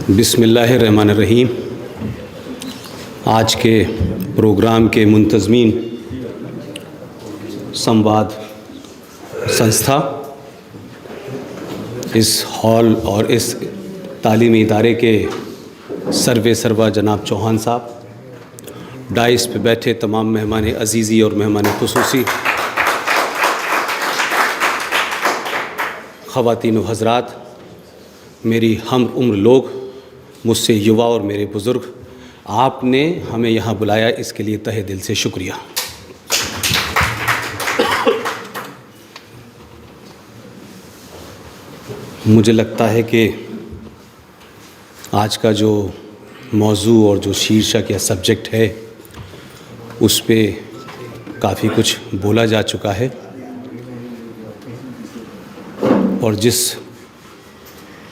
बिस्मिल्लाहिर्रहमानिर्रहीम। आज के प्रोग्राम के मुंतज़मीन संवाद संस्था, इस हॉल और इस तालीमी इदारे के सर्वे सर्वा जनाब चौहान साहब, डाइस पे बैठे तमाम मेहमान अज़ीज़ी और मेहमान खुसूसी, ख़वातीन व हज़रात, मेरी हम उम्र लोग, मुझसे युवा और मेरे बुज़ुर्ग, आपने हमें यहाँ बुलाया, इसके लिए तहे दिल से शुक्रिया। मुझे लगता है कि आज का जो मौजू और जो शीर्षक या सब्जेक्ट है, उस पे काफ़ी कुछ बोला जा चुका है और जिस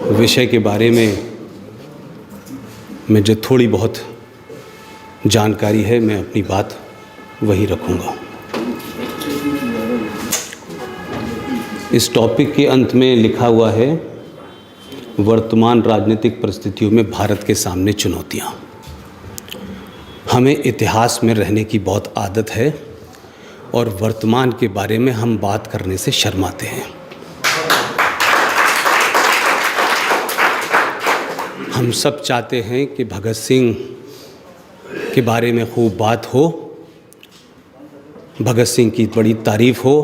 विषय के बारे में मुझे थोड़ी बहुत जानकारी है, मैं अपनी बात वही रखूँगा। इस टॉपिक के अंत में लिखा हुआ है, वर्तमान राजनीतिक परिस्थितियों में भारत के सामने चुनौतियाँ। हमें इतिहास में रहने की बहुत आदत है और वर्तमान के बारे में हम बात करने से शर्माते हैं। हम सब चाहते हैं कि भगत सिंह के बारे में खूब बात हो, भगत सिंह की बड़ी तारीफ़ हो,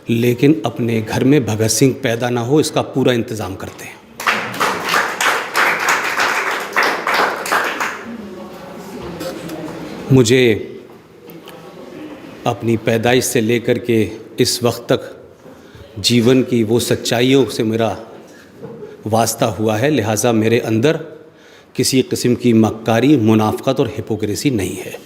लेकिन अपने घर में भगत सिंह पैदा ना हो, इसका पूरा इंतज़ाम करते हैं। मुझे अपनी पैदाइश से लेकर के इस वक्त तक जीवन की वो सच्चाइयों से मेरा वास्ता हुआ है, लिहाजा मेरे अंदर किसी किस्म की मक्कारी, मुनाफ़क़त और हिपोक्रेसी नहीं है।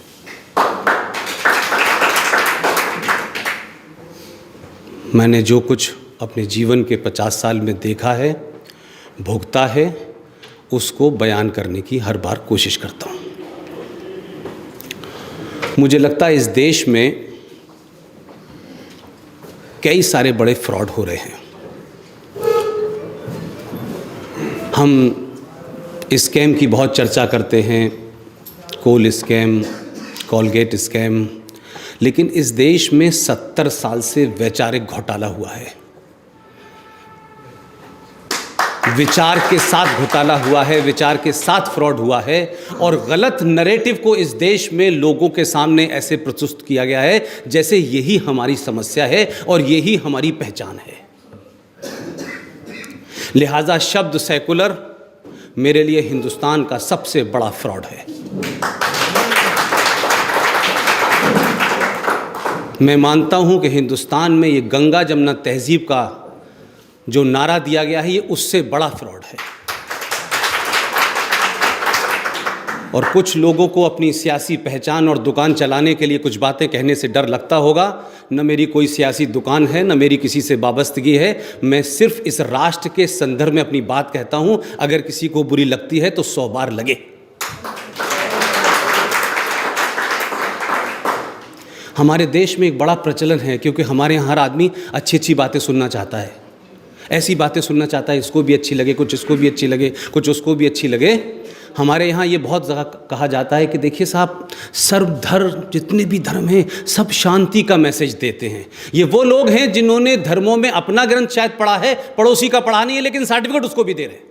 मैंने जो कुछ अपने जीवन के 50 साल में देखा है, भुगता है, उसको बयान करने की हर बार कोशिश करता हूँ। मुझे लगता है इस देश में कई सारे बड़े फ्रॉड हो रहे हैं। हम स्कैम की बहुत चर्चा करते हैं, कोल स्कैम, कोलगेट स्कैम, लेकिन इस देश में 70 साल से वैचारिक घोटाला हुआ है। विचार के साथ घोटाला हुआ है, विचार के साथ फ्रॉड हुआ है और गलत नैरेटिव को इस देश में लोगों के सामने ऐसे प्रस्तुत किया गया है जैसे यही हमारी समस्या है और यही हमारी पहचान है। लिहाजा शब्द सेकुलर मेरे लिए हिंदुस्तान का सबसे बड़ा फ्रॉड है। मैं मानता हूं कि हिंदुस्तान में ये गंगा जमुना तहजीब का जो नारा दिया गया है, ये उससे बड़ा फ्रॉड है। और कुछ लोगों को अपनी सियासी पहचान और दुकान चलाने के लिए कुछ बातें कहने से डर लगता होगा। न मेरी कोई सियासी दुकान है, न मेरी किसी से वाबस्तगी है। मैं सिर्फ इस राष्ट्र के संदर्भ में अपनी बात कहता हूं। अगर किसी को बुरी लगती है तो 100 बार लगे। हमारे देश में एक बड़ा प्रचलन है, क्योंकि हमारे यहाँ हर आदमी अच्छी अच्छी बातें सुनना चाहता है, ऐसी बातें सुनना चाहता है, इसको भी अच्छी लगे, कुछ इसको भी अच्छी लगे, कुछ उसको भी अच्छी लगे। हमारे यहाँ ये बहुत जगह कहा जाता है कि देखिए साहब, सर्वधर्म, जितने भी धर्म हैं सब शांति का मैसेज देते हैं। ये वो लोग हैं जिन्होंने धर्मों में अपना ग्रंथ शायद पढ़ा है, पड़ोसी का पढ़ा नहीं है, लेकिन सर्टिफिकेट उसको भी दे रहे हैं।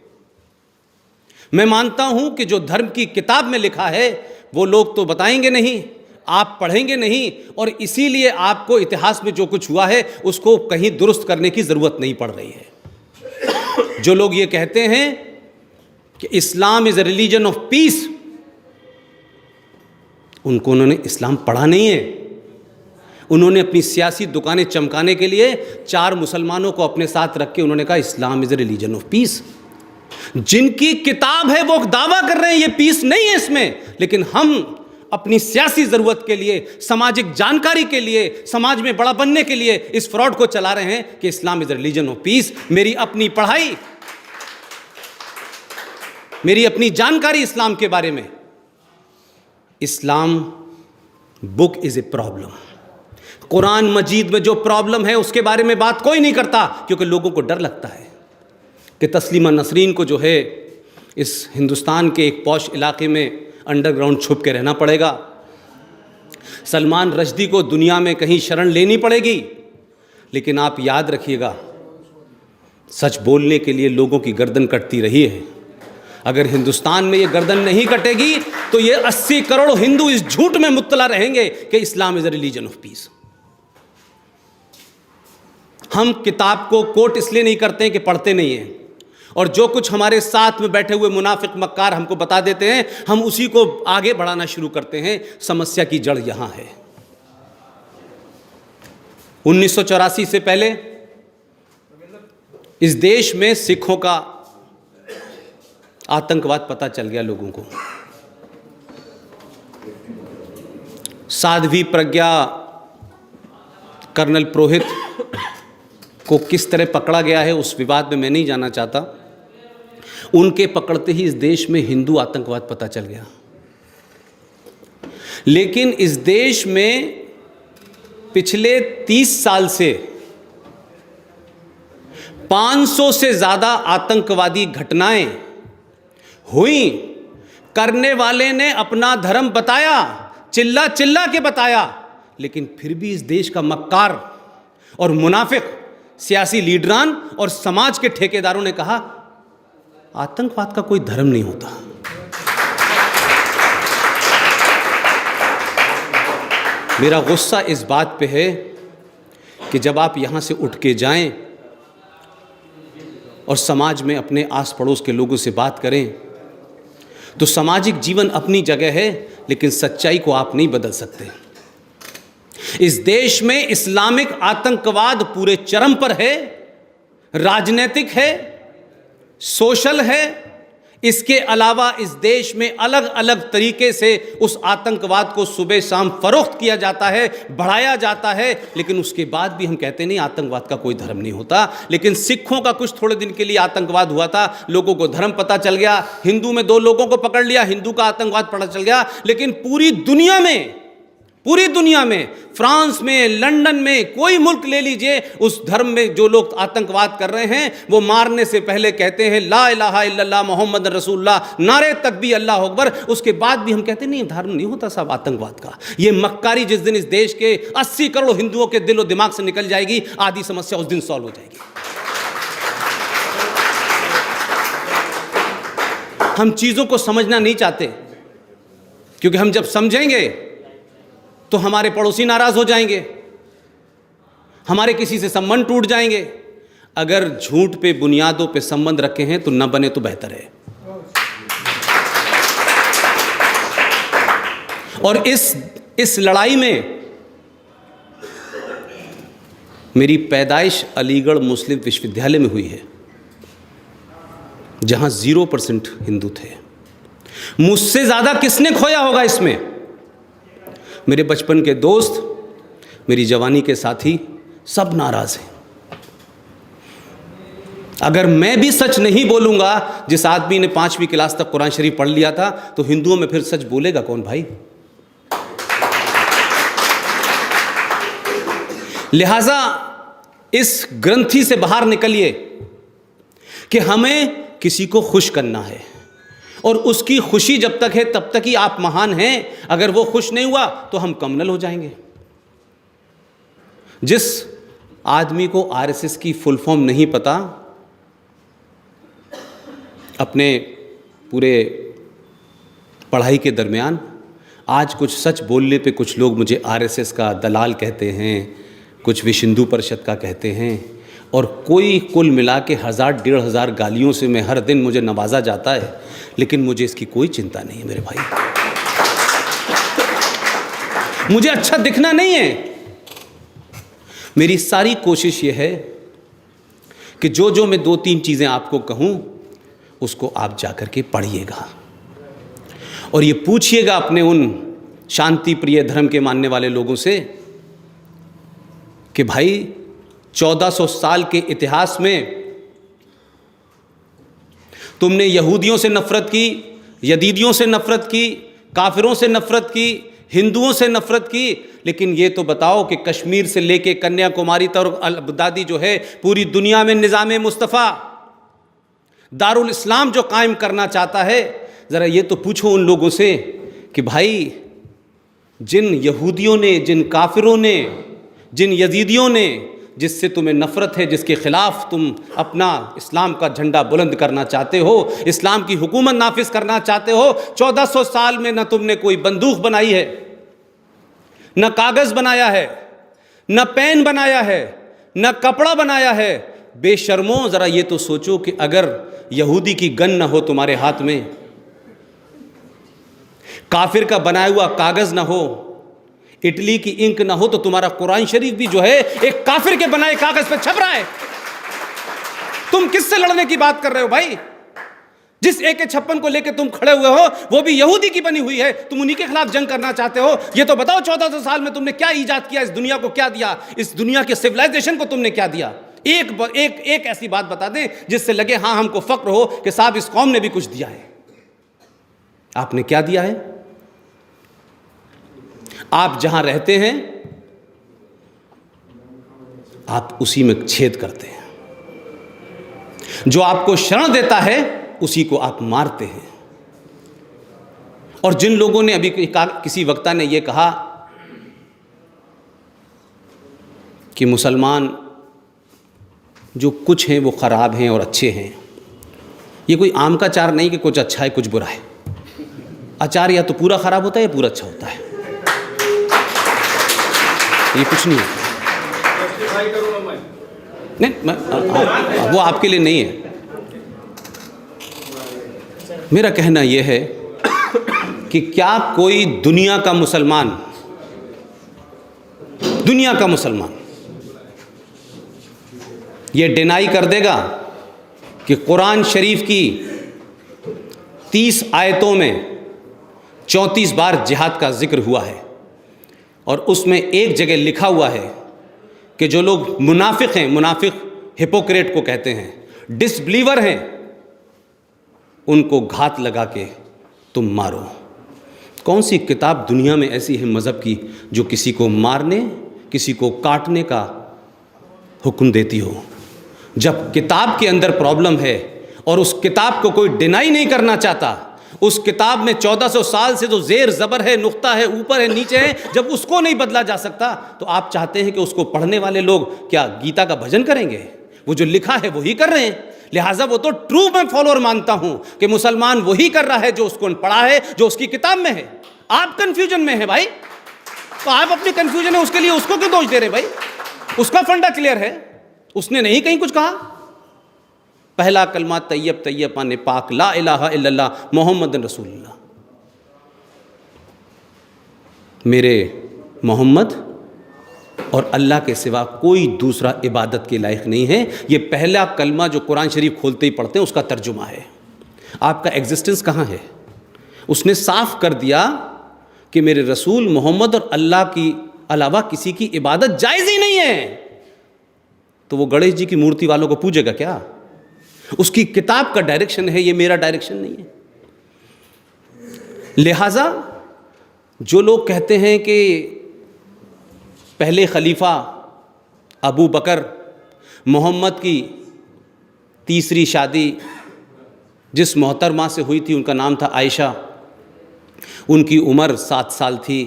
मैं मानता हूं कि जो धर्म की किताब में लिखा है वो लोग तो बताएंगे नहीं, आप पढ़ेंगे नहीं, और इसीलिए आपको इतिहास में जो कुछ हुआ है उसको कहीं दुरुस्त करने की ज़रूरत नहीं पड़ रही है। जो लोग ये कहते हैं कि Islam is a religion of peace, उन्होंने इस्लाम पढ़ा नहीं है। उन्होंने अपनी सियासी दुकानें चमकाने के लिए 4 मुसलमानों को अपने साथ रख के उन्होंने कहा Islam is a religion of peace. जिनकी किताब है वो दावा कर रहे हैं ये पीस नहीं है इसमें, लेकिन हम अपनी सियासी ज़रूरत के लिए, सामाजिक जानकारी के लिए, समाज में बड़ा बनने के लिए इस फ्रॉड को चला रहे हैं कि Islam is a religion of peace. मेरी अपनी पढ़ाई, मेरी अपनी जानकारी इस्लाम के बारे में, Islam book is a problem. कुरान मजीद में जो प्रॉब्लम है उसके बारे में बात कोई नहीं करता, क्योंकि लोगों को डर लगता है कि तस्लीमा नसरीन को जो है इस हिंदुस्तान के एक पॉश इलाके में अंडरग्राउंड छुप के रहना पड़ेगा। सलमान रश्दी को दुनिया में कहीं शरण लेनी पड़ेगी। लेकिन आप याद रखिएगा, सच बोलने के लिए लोगों की गर्दन कटती रही है। अगर हिंदुस्तान में ये गर्दन नहीं कटेगी तो ये 80 करोड़ हिंदू इस झूठ में मुब्तला रहेंगे कि Islam is a religion of peace. हम किताब को कोट इसलिए नहीं करते हैं कि पढ़ते नहीं हैं, और जो कुछ हमारे साथ में बैठे हुए मुनाफिक मक्कार हमको बता देते हैं, हम उसी को आगे बढ़ाना शुरू करते हैं। समस्या की जड़ यहां है। 1984 से पहले इस देश में सिखों का आतंकवाद पता चल गया लोगों को। साध्वी प्रज्ञा कर्नल पुरोहित को किस तरह पकड़ा गया है उस विवाद में मैं नहीं जाना चाहता। उनके पकड़ते ही इस देश में हिंदू आतंकवाद पता चल गया। लेकिन इस देश में पिछले 30 साल से 500 से ज्यादा आतंकवादी घटनाएं हुई। करने वाले ने अपना धर्म बताया, चिल्ला चिल्ला के बताया, लेकिन फिर भी इस देश का मक्कार और मुनाफिक सियासी लीडरान और समाज के ठेकेदारों ने कहा आतंकवाद का कोई धर्म नहीं होता। मेरा गुस्सा इस बात पे है कि जब आप यहां से उठ के जाएं और समाज में अपने आस पड़ोस के लोगों से बात करें, तो सामाजिक जीवन अपनी जगह है, लेकिन सच्चाई को आप नहीं बदल सकते। इस देश में इस्लामिक आतंकवाद पूरे चरम पर है, राजनीतिक है, सोशल है। इसके अलावा इस देश में अलग अलग तरीके से उस आतंकवाद को सुबह शाम फरोख्त किया जाता है, बढ़ाया जाता है। लेकिन उसके बाद भी हम कहते नहीं आतंकवाद का कोई धर्म नहीं होता। लेकिन सिखों का कुछ थोड़े दिन के लिए आतंकवाद हुआ था, लोगों को धर्म पता चल गया। हिंदू में 2 लोगों को पकड़ लिया, हिंदू का आतंकवाद पता चल गया। लेकिन पूरी दुनिया में फ्रांस में, लंदन में, कोई मुल्क ले लीजिए, उस धर्म में जो लोग आतंकवाद कर रहे हैं वो मारने से पहले कहते हैं ला इलाहा इल्लल्लाह मोहम्मद रसूलुल्लाह, नारे तकबीर अल्लाह अकबर। उसके बाद भी हम कहते नहीं धर्म नहीं होता साहब आतंकवाद का। ये मक्कारी जिस दिन इस देश के 80 करोड़ हिंदुओं के दिलो दिमाग से निकल जाएगी, आधी समस्या उस दिन सॉल्व हो जाएगी। हम चीजों को समझना नहीं चाहते, क्योंकि हम जब समझेंगे तो हमारे पड़ोसी नाराज हो जाएंगे, हमारे किसी से संबंध टूट जाएंगे। अगर झूठ पे बुनियादों पे संबंध रखे हैं तो न बने तो बेहतर है। और इस लड़ाई में मेरी पैदाइश अलीगढ़ मुस्लिम विश्वविद्यालय में हुई है, जहां 0% हिंदू थे। मुझसे ज्यादा किसने खोया होगा इसमें? मेरे बचपन के दोस्त, मेरी जवानी के साथी, सब नाराज हैं। अगर मैं भी सच नहीं बोलूंगा, जिस आदमी ने 5वीं क्लास तक कुरान शरीफ पढ़ लिया था, तो हिंदुओं में फिर सच बोलेगा कौन भाई? लिहाजा इस ग्रंथि से बाहर निकलिए कि हमें किसी को खुश करना है, और उसकी खुशी जब तक है तब तक ही आप महान हैं। अगर वो खुश नहीं हुआ तो हम कमनल हो जाएंगे। जिस आदमी को आरएसएस की फुल फॉर्म नहीं पता, अपने पूरे पढ़ाई के दरमियान आज कुछ सच बोलने पे कुछ लोग मुझे आरएसएस का दलाल कहते हैं, कुछ विश्व हिंदू परिषद का कहते हैं, और कोई कुल मिला के 1000-1500 गालियों से मैं हर दिन मुझे नवाजा जाता है। लेकिन मुझे इसकी कोई चिंता नहीं है मेरे भाई। मुझे अच्छा दिखना नहीं है। मेरी सारी कोशिश यह है कि जो मैं 2-3 चीज़ें आपको कहूं, उसको आप जाकर के पढ़िएगा और ये पूछिएगा अपने उन शांति प्रिय धर्म के मानने वाले लोगों से कि भाई 1400 साल के इतिहास में तुमने यहूदियों से नफरत की, यजीदियों से नफरत की, काफिरों से नफरत की, हिंदुओं से नफरत की, लेकिन ये तो बताओ कि कश्मीर से लेके कन्याकुमारी तक और अल-बगदादी जो है पूरी दुनिया में निज़ाम मुस्तफ़ा दारुल इस्लाम जो कायम करना चाहता है, ज़रा ये तो पूछो उन लोगों से कि भाई जिन यहूदियों ने, जिन काफिरों ने, जिन यजीदियों ने, जिससे तुम्हें नफ़रत है, जिसके ख़िलाफ़ तुम अपना इस्लाम का झंडा बुलंद करना चाहते हो, इस्लाम की हुकूमत नाफिज करना चाहते हो, 1400 साल में न तुमने कोई बंदूक बनाई है, न कागज़ बनाया है, न पेन बनाया है, न कपड़ा बनाया है। बेशर्मों, ज़रा ये तो सोचो कि अगर यहूदी की गन न हो तुम्हारे हाथ में, काफिर का बनाया हुआ कागज़ न हो, इटली की इंक ना हो, तो तुम्हारा कुरान शरीफ भी जो है एक काफिर के बनाए कागज पे छप रहा है। तुम किससे लड़ने की बात कर रहे हो भाई? जिस AK-56 को लेकर तुम खड़े हुए हो वो भी यहूदी की बनी हुई है, तुम उन्हीं के खिलाफ जंग करना चाहते हो। ये तो बताओ 1400 साल में तुमने क्या ईजाद किया, इस दुनिया को क्या दिया, इस दुनिया के सिविलाइजेशन को तुमने क्या दिया? एक ऐसी बात बता दें जिससे लगे हां हमको फक्र हो कि साहब इस कौम ने भी कुछ दिया है। आपने क्या दिया है? आप जहां रहते हैं आप उसी में छेद करते हैं, जो आपको शरण देता है उसी को आप मारते हैं। और जिन लोगों ने अभी किसी वक्ता ने यह कहा कि मुसलमान जो कुछ हैं वो ख़राब हैं और अच्छे हैं, ये कोई आम का अचार नहीं कि कुछ अच्छा है कुछ बुरा है। अचार या तो पूरा ख़राब होता है या पूरा अच्छा होता है, ये कुछ नहीं है। नहीं, वो आपके लिए नहीं है। मेरा कहना यह है कि क्या कोई दुनिया का मुसलमान ये डिनाई कर देगा कि कुरान शरीफ की 30 आयतों में 34 बार जिहाद का जिक्र हुआ है और उसमें एक जगह लिखा हुआ है कि जो लोग मुनाफिक हैं, मुनाफिक हिपोक्रेट को कहते हैं, डिसबिलीवर हैं, उनको घात लगा के तुम मारो। कौन सी किताब दुनिया में ऐसी है मज़हब की जो किसी को मारने, किसी को काटने का हुक्म देती हो? जब किताब के अंदर प्रॉब्लम है और उस किताब को कोई डिनाई नहीं करना चाहता, उस किताब में 1400 साल से जो ज़ेर ज़बर है, नुक्ता है, ऊपर है, नीचे है, जब उसको नहीं बदला जा सकता, तो आप चाहते हैं कि उसको पढ़ने वाले लोग क्या गीता का भजन करेंगे? वो जो लिखा है वही कर रहे हैं। लिहाजा वो तो ट्रू मैं फॉलोअर मानता हूं कि मुसलमान वही कर रहा है जो उसको पढ़ा है, जो उसकी किताब में है। आप कंफ्यूजन में है भाई, तो आप अपनी कंफ्यूजन है उसके लिए उसको क्यों दोष दे रहे भाई? उसका फंडा क्लियर है, उसने नहीं कहीं कुछ कहा। पहला कलमा तैयब तैयब पाने पाक ला इलाहा इल्लल्लाह मोहम्मद रसूलुल्लाह। मेरे मोहम्मद और अल्लाह के सिवा कोई दूसरा इबादत के लायक नहीं है। ये पहला कलमा जो कुरान शरीफ खोलते ही पढ़ते हैं उसका तर्जुमा है। आपका एग्जिस्टेंस कहाँ है? उसने साफ कर दिया कि मेरे रसूल मोहम्मद और अल्लाह की अलावा किसी की इबादत जायज़ ही नहीं है। तो वो गणेश जी की मूर्ति वालों को पूजेगा क्या? उसकी किताब का डायरेक्शन है, ये मेरा डायरेक्शन नहीं है। लिहाजा जो लोग कहते हैं कि पहले खलीफा अबू बकर, मोहम्मद की तीसरी शादी जिस मोहतरमा से हुई थी उनका नाम था आयशा, उनकी उम्र 7 साल थी,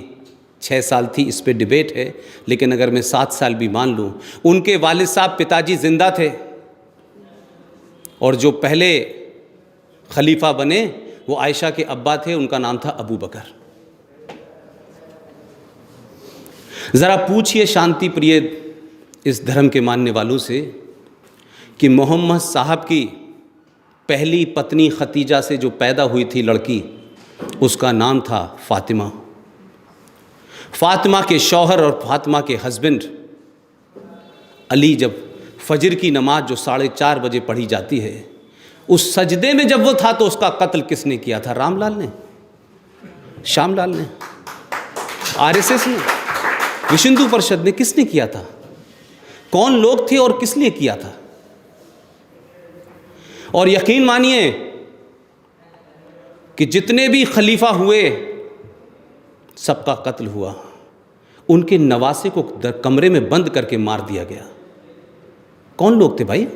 6 साल थी, इस पे डिबेट है, लेकिन अगर मैं 7 साल भी मान लूँ, उनके वालिद साहब पिताजी ज़िंदा थे और जो पहले खलीफा बने वो आयशा के अब्बा थे, उनका नाम था अबू बकर। ज़रा पूछिए शांति प्रिय इस धर्म के मानने वालों से कि मोहम्मद साहब की पहली पत्नी खतीजा से जो पैदा हुई थी लड़की, उसका नाम था फ़ातिमा। फ़ातिमा के शौहर और फ़ातिमा के हस्बैंड अली, जब फजर की नमाज जो 4:30 बजे पढ़ी जाती है, उस सजदे में जब वो था तो उसका कत्ल किसने किया था? रामलाल ने, श्यामलाल ने, RSS ने, विश्व हिंदू परिषद ने, किसने किया था? कौन लोग थे और किस लिए किया था? और यकीन मानिए कि जितने भी खलीफा हुए सबका कत्ल हुआ। उनके नवासे को कमरे में बंद करके मार दिया गया। कौन लोग थे भाई?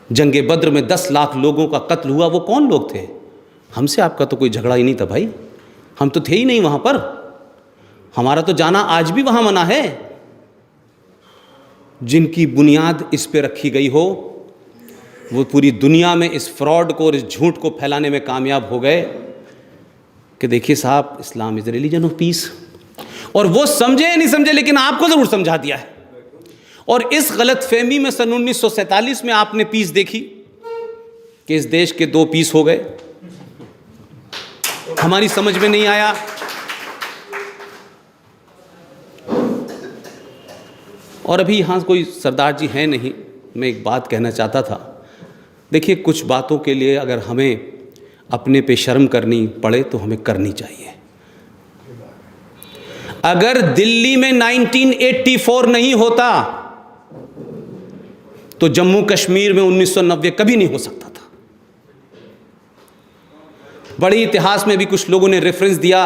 जंगे बद्र में 10 लाख लोगों का कत्ल हुआ, वो कौन लोग थे? हमसे आपका तो कोई झगड़ा ही नहीं था भाई, हम तो थे ही नहीं वहाँ पर। हमारा तो जाना आज भी वहाँ मना है। जिनकी बुनियाद इस पे रखी गई हो वो पूरी दुनिया में इस फ्रॉड को और इस झूठ को फैलाने में कामयाब हो गए कि देखिए साहब, इस्लाम इज़ रिलीजन ऑफ पीस। और वो समझे या नहीं समझे, लेकिन आपको ज़रूर समझा दिया है। और इस गलत फहमी में सन 1947 में आपने पीस देखी कि इस देश के 2 पीस हो गए। हमारी समझ में नहीं आया। और अभी यहाँ कोई सरदार जी हैं नहीं, मैं एक बात कहना चाहता था। देखिए, कुछ बातों के लिए अगर हमें अपने पे शर्म करनी पड़े तो हमें करनी चाहिए। अगर दिल्ली में 1984 नहीं होता तो जम्मू कश्मीर में 1990 कभी नहीं हो सकता था। बड़े इतिहास में भी कुछ लोगों ने रेफरेंस दिया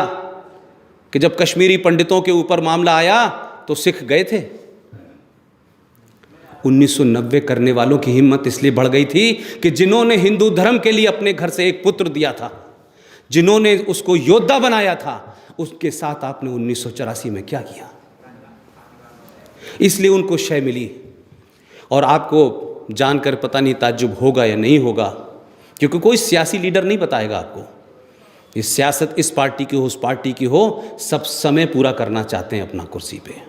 कि जब कश्मीरी पंडितों के ऊपर मामला आया तो सिख गए थे। 1990 करने वालों की हिम्मत इसलिए बढ़ गई थी कि जिन्होंने हिंदू धर्म के लिए अपने घर से एक पुत्र दिया था, जिन्होंने उसको योद्धा बनाया था, उसके साथ आपने 1984 में क्या किया? इसलिए उनको शय मिली। और आपको जानकर पता नहीं ताज्जुब होगा या नहीं होगा, क्योंकि कोई सियासी लीडर नहीं बताएगा आपको। ये सियासत इस पार्टी की हो, उस पार्टी की हो, सब समय पूरा करना चाहते हैं अपना कुर्सी पे।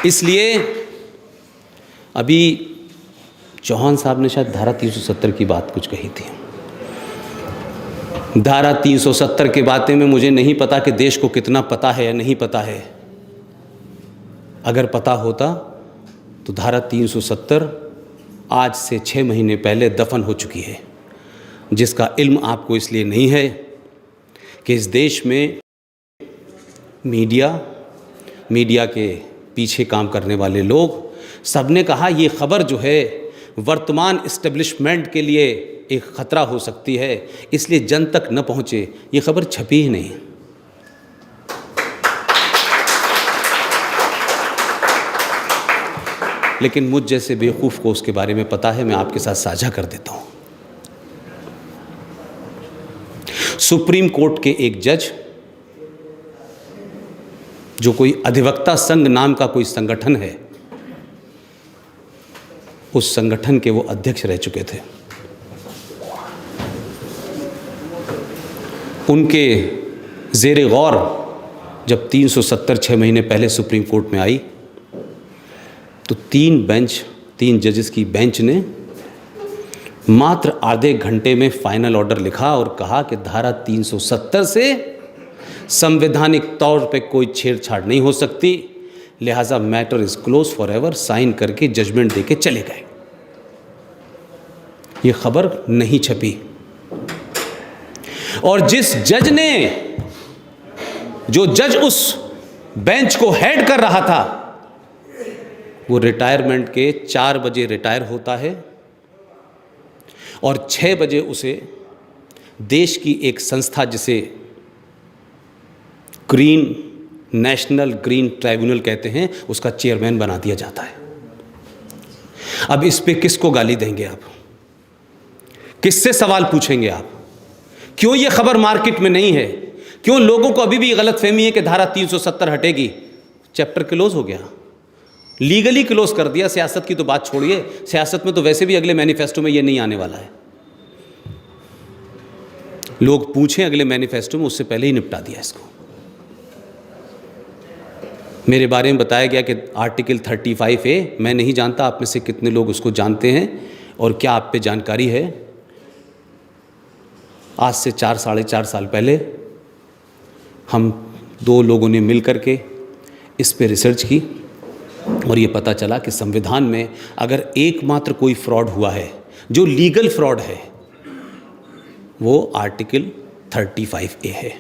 इसलिए अभी चौहान साहब ने शायद धारा 370 की बात कुछ कही थी। धारा 370 की बातें में मुझे नहीं पता कि देश को कितना पता है या नहीं पता है। अगर पता होता तो धारा 370 आज से 6 महीने पहले दफन हो चुकी है, जिसका इल्म आपको इसलिए नहीं है कि इस देश में मीडिया के पीछे काम करने वाले लोग सबने कहा ये खबर जो है वर्तमान इस्टेब्लिशमेंट के लिए एक ख़तरा हो सकती है, इसलिए जन तक न पहुँचे। ये खबर छपी ही नहीं। लेकिन मुझ जैसे बेवकूफ़ को उसके बारे में पता है, मैं आपके साथ साझा कर देता हूँ। सुप्रीम कोर्ट के एक जज, जो कोई अधिवक्ता संघ नाम का कोई संगठन है, उस संगठन के वो अध्यक्ष रह चुके थे। उनके ज़ेरे गौर जब 370 6 महीने पहले सुप्रीम कोर्ट में आई तो 3 जजेस की बेंच ने मात्र आधे घंटे में फाइनल ऑर्डर लिखा और कहा कि धारा 370 से संवैधानिक तौर पे कोई छेड़छाड़ नहीं हो सकती, लिहाजा matter is close forever, sign करके जजमेंट देके चले गए। ये खबर नहीं छपी। और जो जज उस बेंच को हेड कर रहा था, वो रिटायरमेंट के 4 बजे रिटायर होता है और 6 बजे उसे देश की एक संस्था जिसे नेशनल ग्रीन ट्राइब्यूनल कहते हैं, उसका चेयरमैन बना दिया जाता है। अब इस पे किसको गाली देंगे आप? किससे सवाल पूछेंगे आप? क्यों ये खबर मार्केट में नहीं है? क्यों लोगों को अभी भी गलतफहमी है कि धारा 370 हटेगी? चैप्टर क्लोज हो गया, लीगली क्लोज कर दिया। सियासत की तो बात छोड़िए, सियासत में तो वैसे भी अगले मैनिफेस्टो में ये नहीं आने वाला है। लोग पूछें अगले मैनिफेस्टो में, उससे पहले ही निपटा दिया इसको। मेरे बारे में बताया गया कि आर्टिकल 35A, मैं नहीं जानता आप में से कितने लोग उसको जानते हैं और क्या आप पे जानकारी है। आज से 4-4.5 साल पहले हम 2 लोगों ने मिल कर के इस पे रिसर्च की और ये पता चला कि संविधान में अगर एकमात्र कोई फ्रॉड हुआ है जो लीगल फ्रॉड है, वो आर्टिकल 35A है।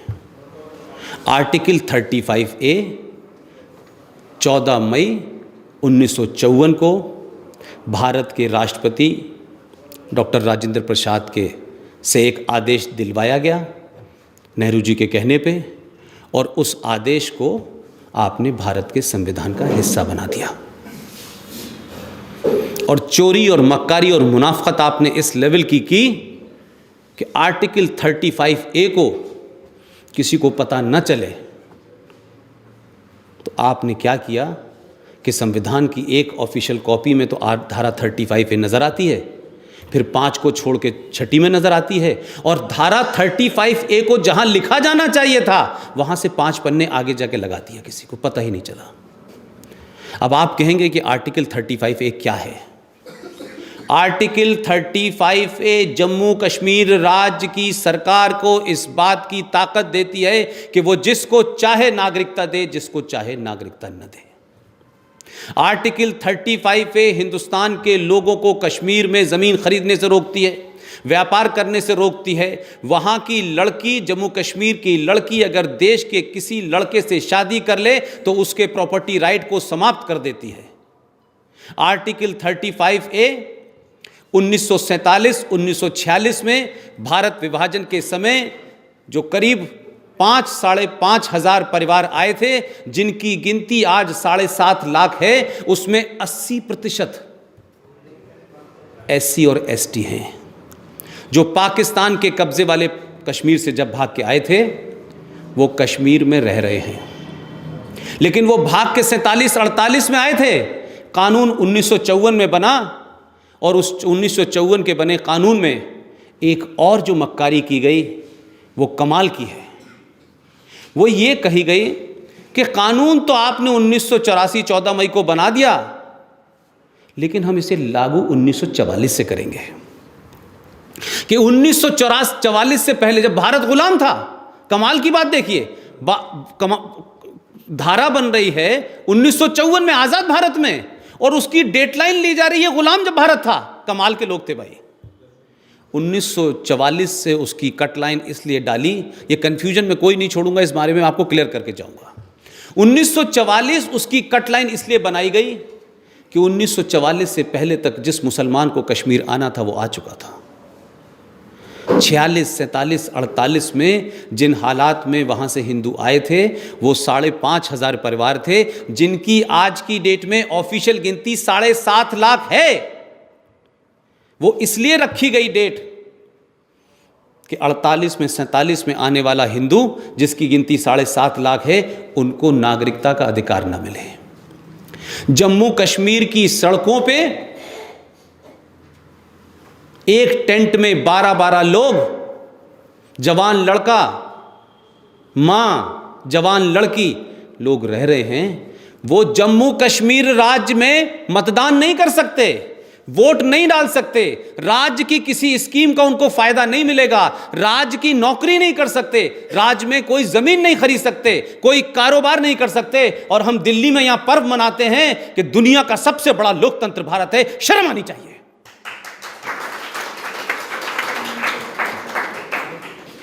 आर्टिकल 35A 14 मई 1954 को भारत के राष्ट्रपति डॉक्टर राजेंद्र प्रसाद से एक आदेश दिलवाया गया नेहरू जी के कहने पे, और उस आदेश को आपने भारत के संविधान का हिस्सा बना दिया। और चोरी और मक्कारी और मुनाफत आपने इस लेवल की कि आर्टिकल 35A को किसी को पता न चले। तो आपने क्या किया कि संविधान की एक ऑफिशियल कॉपी में तो धारा 35A नज़र आती है, फिर 5 को छोड़ के 6 में नज़र आती है, और धारा 35A को जहां लिखा जाना चाहिए था वहां से 5 पन्ने आगे जाके लगा दिया, किसी को पता ही नहीं चला। अब आप कहेंगे कि आर्टिकल 35A क्या है? आर्टिकल 35A जम्मू कश्मीर राज्य की सरकार को इस बात की ताकत देती है कि वो जिसको चाहे नागरिकता दे, जिसको चाहे नागरिकता न दे। आर्टिकल 35A हिंदुस्तान के लोगों को कश्मीर में ज़मीन खरीदने से रोकती है, व्यापार करने से रोकती है। वहाँ की लड़की, जम्मू कश्मीर की लड़की अगर देश के किसी लड़के से शादी कर ले तो उसके प्रॉपर्टी राइट को समाप्त कर देती है। आर्टिकल 35A 1947 1946 में भारत विभाजन के समय जो करीब 5 - 5 हजार परिवार आए थे, जिनकी गिनती आज 7.5 लाख है, उसमें 80% SC और ST हैं, जो पाकिस्तान के कब्जे वाले कश्मीर से जब भाग के आए थे वो कश्मीर में रह रहे हैं। लेकिन वो भाग के 47-48 में आए थे। कानून 1954 में बना और उस 1954 के बने कानून में एक और जो मक्कारी की गई वो कमाल की है। वो ये कही गई कि कानून तो आपने 1984 14 मई को बना दिया, लेकिन हम इसे लागू 1944 से करेंगे। कि 1944 से पहले जब भारत गुलाम था, कमाल की बात देखिए, धारा बन रही है 1954 में आजाद भारत में, और उसकी डेडलाइन ली जा रही है गुलाम जब भारत था। कमाल के लोग थे भाई। 1944 से उसकी कट लाइन इसलिए डाली, ये कंफ्यूजन में कोई नहीं छोड़ूंगा, इस बारे में आपको क्लियर करके जाऊंगा। 1944 उसकी कट लाइन इसलिए बनाई गई कि 1944 से पहले तक जिस मुसलमान को कश्मीर आना था वो आ चुका था। 46, 47, 48 में जिन हालात में वहाँ से हिंदू आए थे वो 5.5 हजार परिवार थे, जिनकी आज की डेट में ऑफिशियल गिनती 7.5 लाख है। वो इसलिए रखी गई डेट कि 48 में 47 में आने वाला हिंदू जिसकी गिनती 7.5 लाख है, उनको नागरिकता का अधिकार न मिले। जम्मू कश्मीर की सड़कों पे एक टेंट में 12-12 लोग, जवान लड़का, मां, जवान लड़की लोग रह रहे हैं। वो जम्मू कश्मीर राज्य में मतदान नहीं कर सकते, वोट नहीं डाल सकते, राज्य की किसी स्कीम का उनको फायदा नहीं मिलेगा, राज्य की नौकरी नहीं कर सकते, राज्य में कोई जमीन नहीं खरीद सकते, कोई कारोबार नहीं कर सकते। और हम दिल्ली में यहां पर्व मनाते हैं कि दुनिया का सबसे बड़ा लोकतंत्र भारत है। शर्म आनी चाहिए।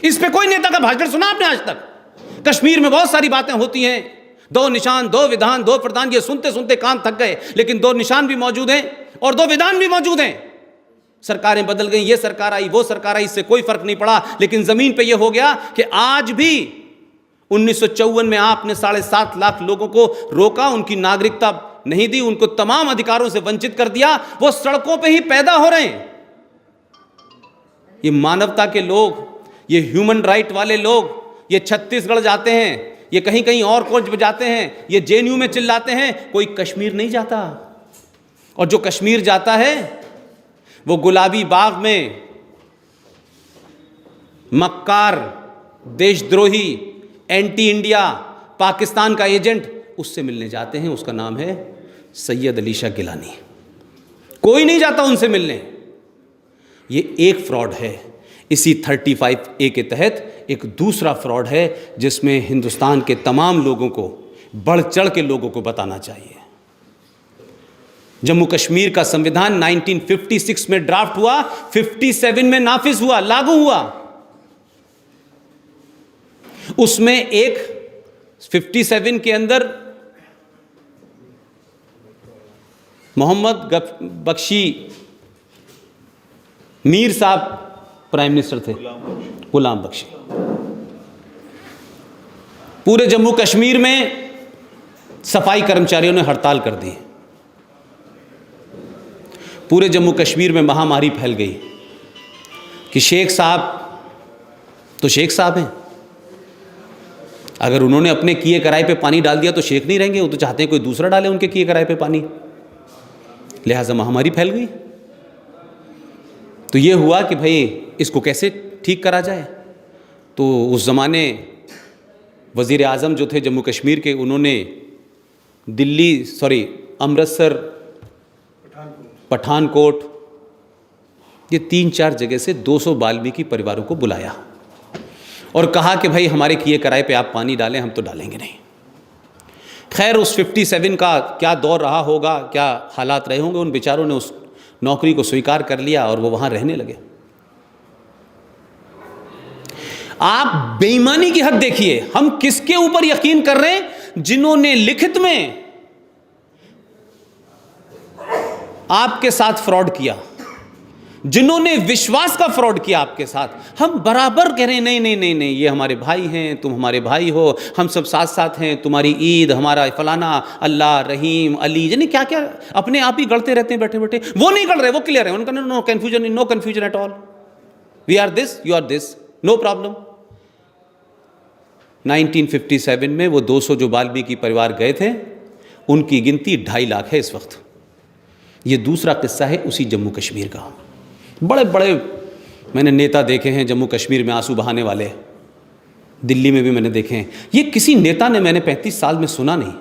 इस पे कोई नेता का भाषण सुना आपने आज तक? कश्मीर में बहुत सारी बातें होती हैं, 2 निशान, 2 विधान, 2 प्रधान, ये सुनते सुनते कान थक गए। लेकिन 2 निशान भी मौजूद हैं और 2 विधान भी मौजूद हैं। सरकारें बदल गई, ये सरकार आई, वो सरकार आई, इससे कोई फर्क नहीं पड़ा। लेकिन जमीन पे ये हो गया कि आज भी 1954 में आपने 7.5 लाख लोगों को रोका, उनकी नागरिकता नहीं दी, उनको तमाम अधिकारों से वंचित कर दिया। वो सड़कों पे ही पैदा हो रहे हैं। ये मानवता के लोग, ये ह्यूमन राइट वाले लोग, ये छत्तीसगढ़ जाते हैं, ये कहीं कहीं और कोच जाते हैं, ये JNU में चिल्लाते हैं, कोई कश्मीर नहीं जाता। और जो कश्मीर जाता है वो गुलाबी बाग में मक्कार, देशद्रोही, एंटी इंडिया, पाकिस्तान का एजेंट, उससे मिलने जाते हैं। उसका नाम है सैयद अली शाह गिलानी। कोई नहीं जाता उनसे मिलने। ये एक फ्रॉड है। इसी 35A के तहत एक दूसरा फ्रॉड है जिसमें हिंदुस्तान के तमाम लोगों को, बढ़ चढ़ के लोगों को बताना चाहिए। जम्मू कश्मीर का संविधान 1956 में ड्राफ्ट हुआ, 57 में नाफिज हुआ, लागू हुआ। उसमें एक 57 के अंदर मोहम्मद बख्शी मीर साहब प्राइम मिनिस्टर थे, गुलाम बख्शी। पूरे जम्मू कश्मीर में सफाई कर्मचारियों ने हड़ताल कर दी। पूरे जम्मू कश्मीर में महामारी फैल गई कि शेख साहब तो शेख साहब हैं, अगर उन्होंने अपने किए कराए पे पानी डाल दिया तो शेख नहीं रहेंगे, वो तो चाहते हैं कोई दूसरा डाले उनके किए कराए पे पानी, लिहाजा महामारी फैल गई। तो ये हुआ कि भाई इसको कैसे ठीक करा जाए। तो उस ज़माने वज़ीर आज़म जो थे जम्मू कश्मीर के, उन्होंने अमृतसर, पठानकोट, ये 3-4 जगह से 200 वाल्मीकि परिवारों को बुलाया और कहा कि भाई हमारे किए कराए पे आप पानी डालें, हम तो डालेंगे नहीं। खैर उस 57 का क्या दौर रहा होगा, क्या हालात रहे होंगे, उन बेचारों ने उस नौकरी को स्वीकार कर लिया और वो वहाँ रहने लगे। आप बेईमानी की हद देखिए, हम किसके ऊपर यकीन कर रहे हैं? जिन्होंने लिखित में आपके साथ फ्रॉड किया, जिन्होंने विश्वास का फ्रॉड किया आपके साथ। हम बराबर कह रहे हैं नहीं नहीं नहीं नहीं, ये हमारे भाई हैं, तुम हमारे भाई हो, हम सब साथ साथ हैं, तुम्हारी ईद, हमारा फलाना, अल्लाह, रहीम, अली, यानी क्या क्या अपने आप ही गढ़ते रहते हैं बैठे बैठे। वो नहीं गढ़ रहे, वो क्लियर है, उनका no confusion, no confusion at all, we are this, you are this, no problem. 1957 में वो 200 जो वाल्मीकि परिवार गए थे, उनकी गिनती 2.5 लाख है इस वक्त। ये दूसरा किस्सा है उसी जम्मू कश्मीर का। बड़े बड़े मैंने नेता देखे हैं जम्मू कश्मीर में आंसू बहाने वाले, दिल्ली में भी मैंने देखे हैं। ये किसी नेता ने मैंने 35 साल में सुना नहीं,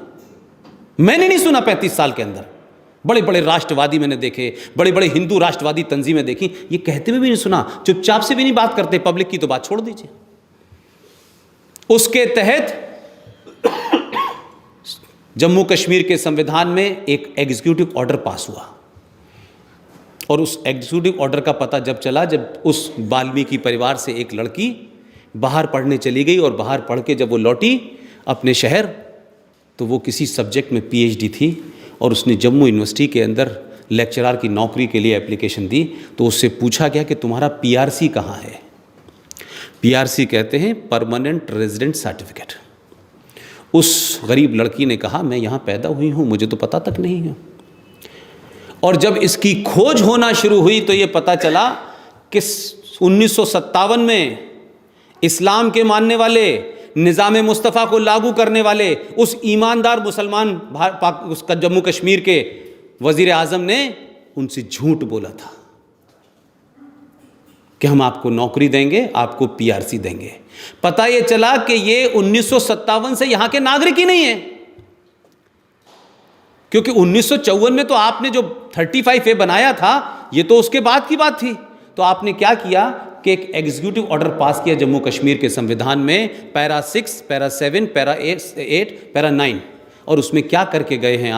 मैंने नहीं सुना 35 साल के अंदर। बड़े बड़े राष्ट्रवादी मैंने देखे, बड़े बड़े हिंदू राष्ट्रवादी तंजीमें देखी, ये कहते हुए भी नहीं सुना, चुपचाप से भी नहीं बात करते, पब्लिक की तो बात छोड़ दीजिए। उसके तहत जम्मू कश्मीर के संविधान में एक एग्जीक्यूटिव ऑर्डर पास हुआ और उस एग्जीक्यूटिव ऑर्डर का पता जब चला, जब उस वाल्मीकि परिवार से एक लड़की बाहर पढ़ने चली गई और बाहर पढ़ के जब वो लौटी अपने शहर, तो वो किसी सब्जेक्ट में पीएचडी थी और उसने जम्मू यूनिवर्सिटी के अंदर लेक्चरर की नौकरी के लिए एप्लीकेशन दी। तो उससे पूछा गया कि तुम्हारा पीआरसी कहाँ है? पीआरसी कहते हैं परमानेंट रेजिडेंट सर्टिफिकेट। उस गरीब लड़की ने कहा मैं यहाँ पैदा हुई हूँ, मुझे तो पता तक नहीं है। और जब इसकी खोज होना शुरू हुई तो ये पता चला कि 1957 में इस्लाम के मानने वाले, निज़ाम मुस्तफ़ा को लागू करने वाले उस ईमानदार मुसलमान उसका जम्मू कश्मीर के वज़ीर आज़म ने उनसे झूठ बोला था कि हम आपको नौकरी देंगे, आपको पीआरसी देंगे। पता ये चला कि ये 1957 से यहाँ के नागरिक ही नहीं है, क्योंकि 1954 में तो आपने जो 35A बनाया था ये तो उसके बाद की बात थी। तो आपने क्या किया कि एक एग्जीक्यूटिव ऑर्डर पास किया जम्मू कश्मीर के संविधान में, पैरा 6, पैरा 7, पैरा 8, पैरा 9, और उसमें क्या करके गए हैं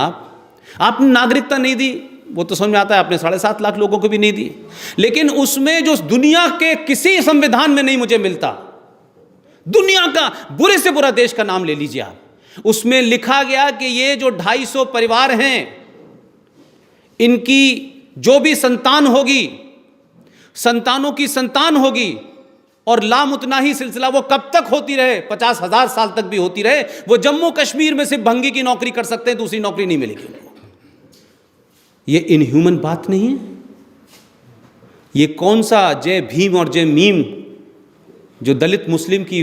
आपने नागरिकता नहीं दी, वो तो समझ में आता है, आपने 7.5 लाख लोगों को भी नहीं दी। लेकिन उसमें जो दुनिया के किसी संविधान में नहीं मुझे मिलता, दुनिया का बुरे से बुरा देश का नाम ले लीजिए आप, उसमें लिखा गया कि ये जो 250 परिवार हैं, इनकी जो भी संतान होगी, संतानों की संतान होगी, और लामुतनाही सिलसिला वो कब तक होती रहे, 50,000 साल तक भी होती रहे, वो जम्मू कश्मीर में सिर्फ भंगी की नौकरी कर सकते हैं, दूसरी नौकरी नहीं मिलेगी उनको। ये इनह्यूमन बात नहीं है? ये कौन सा जय भीम और जय मीम जो दलित मुस्लिम की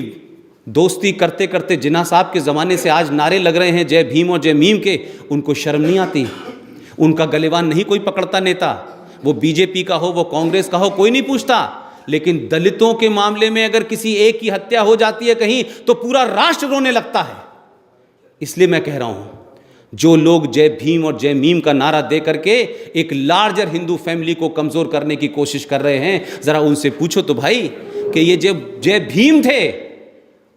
दोस्ती करते करते जिन्ना साहब के ज़माने से आज नारे लग रहे हैं जय भीम और जय मीम के, उनको शर्म नहीं आती? उनका गलेवान नहीं कोई पकड़ता नेता, वो बीजेपी का हो, वो कांग्रेस का हो, कोई नहीं पूछता। लेकिन दलितों के मामले में अगर किसी एक की हत्या हो जाती है कहीं, तो पूरा राष्ट्र रोने लगता है। इसलिए मैं कह रहा हूं, जो लोग जय भीम और जय मीम का नारा दे करके एक लार्जर हिंदू फैमिली को कमज़ोर करने की कोशिश कर रहे हैं, ज़रा उनसे पूछो तो भाई कि ये जब जय भीम थे,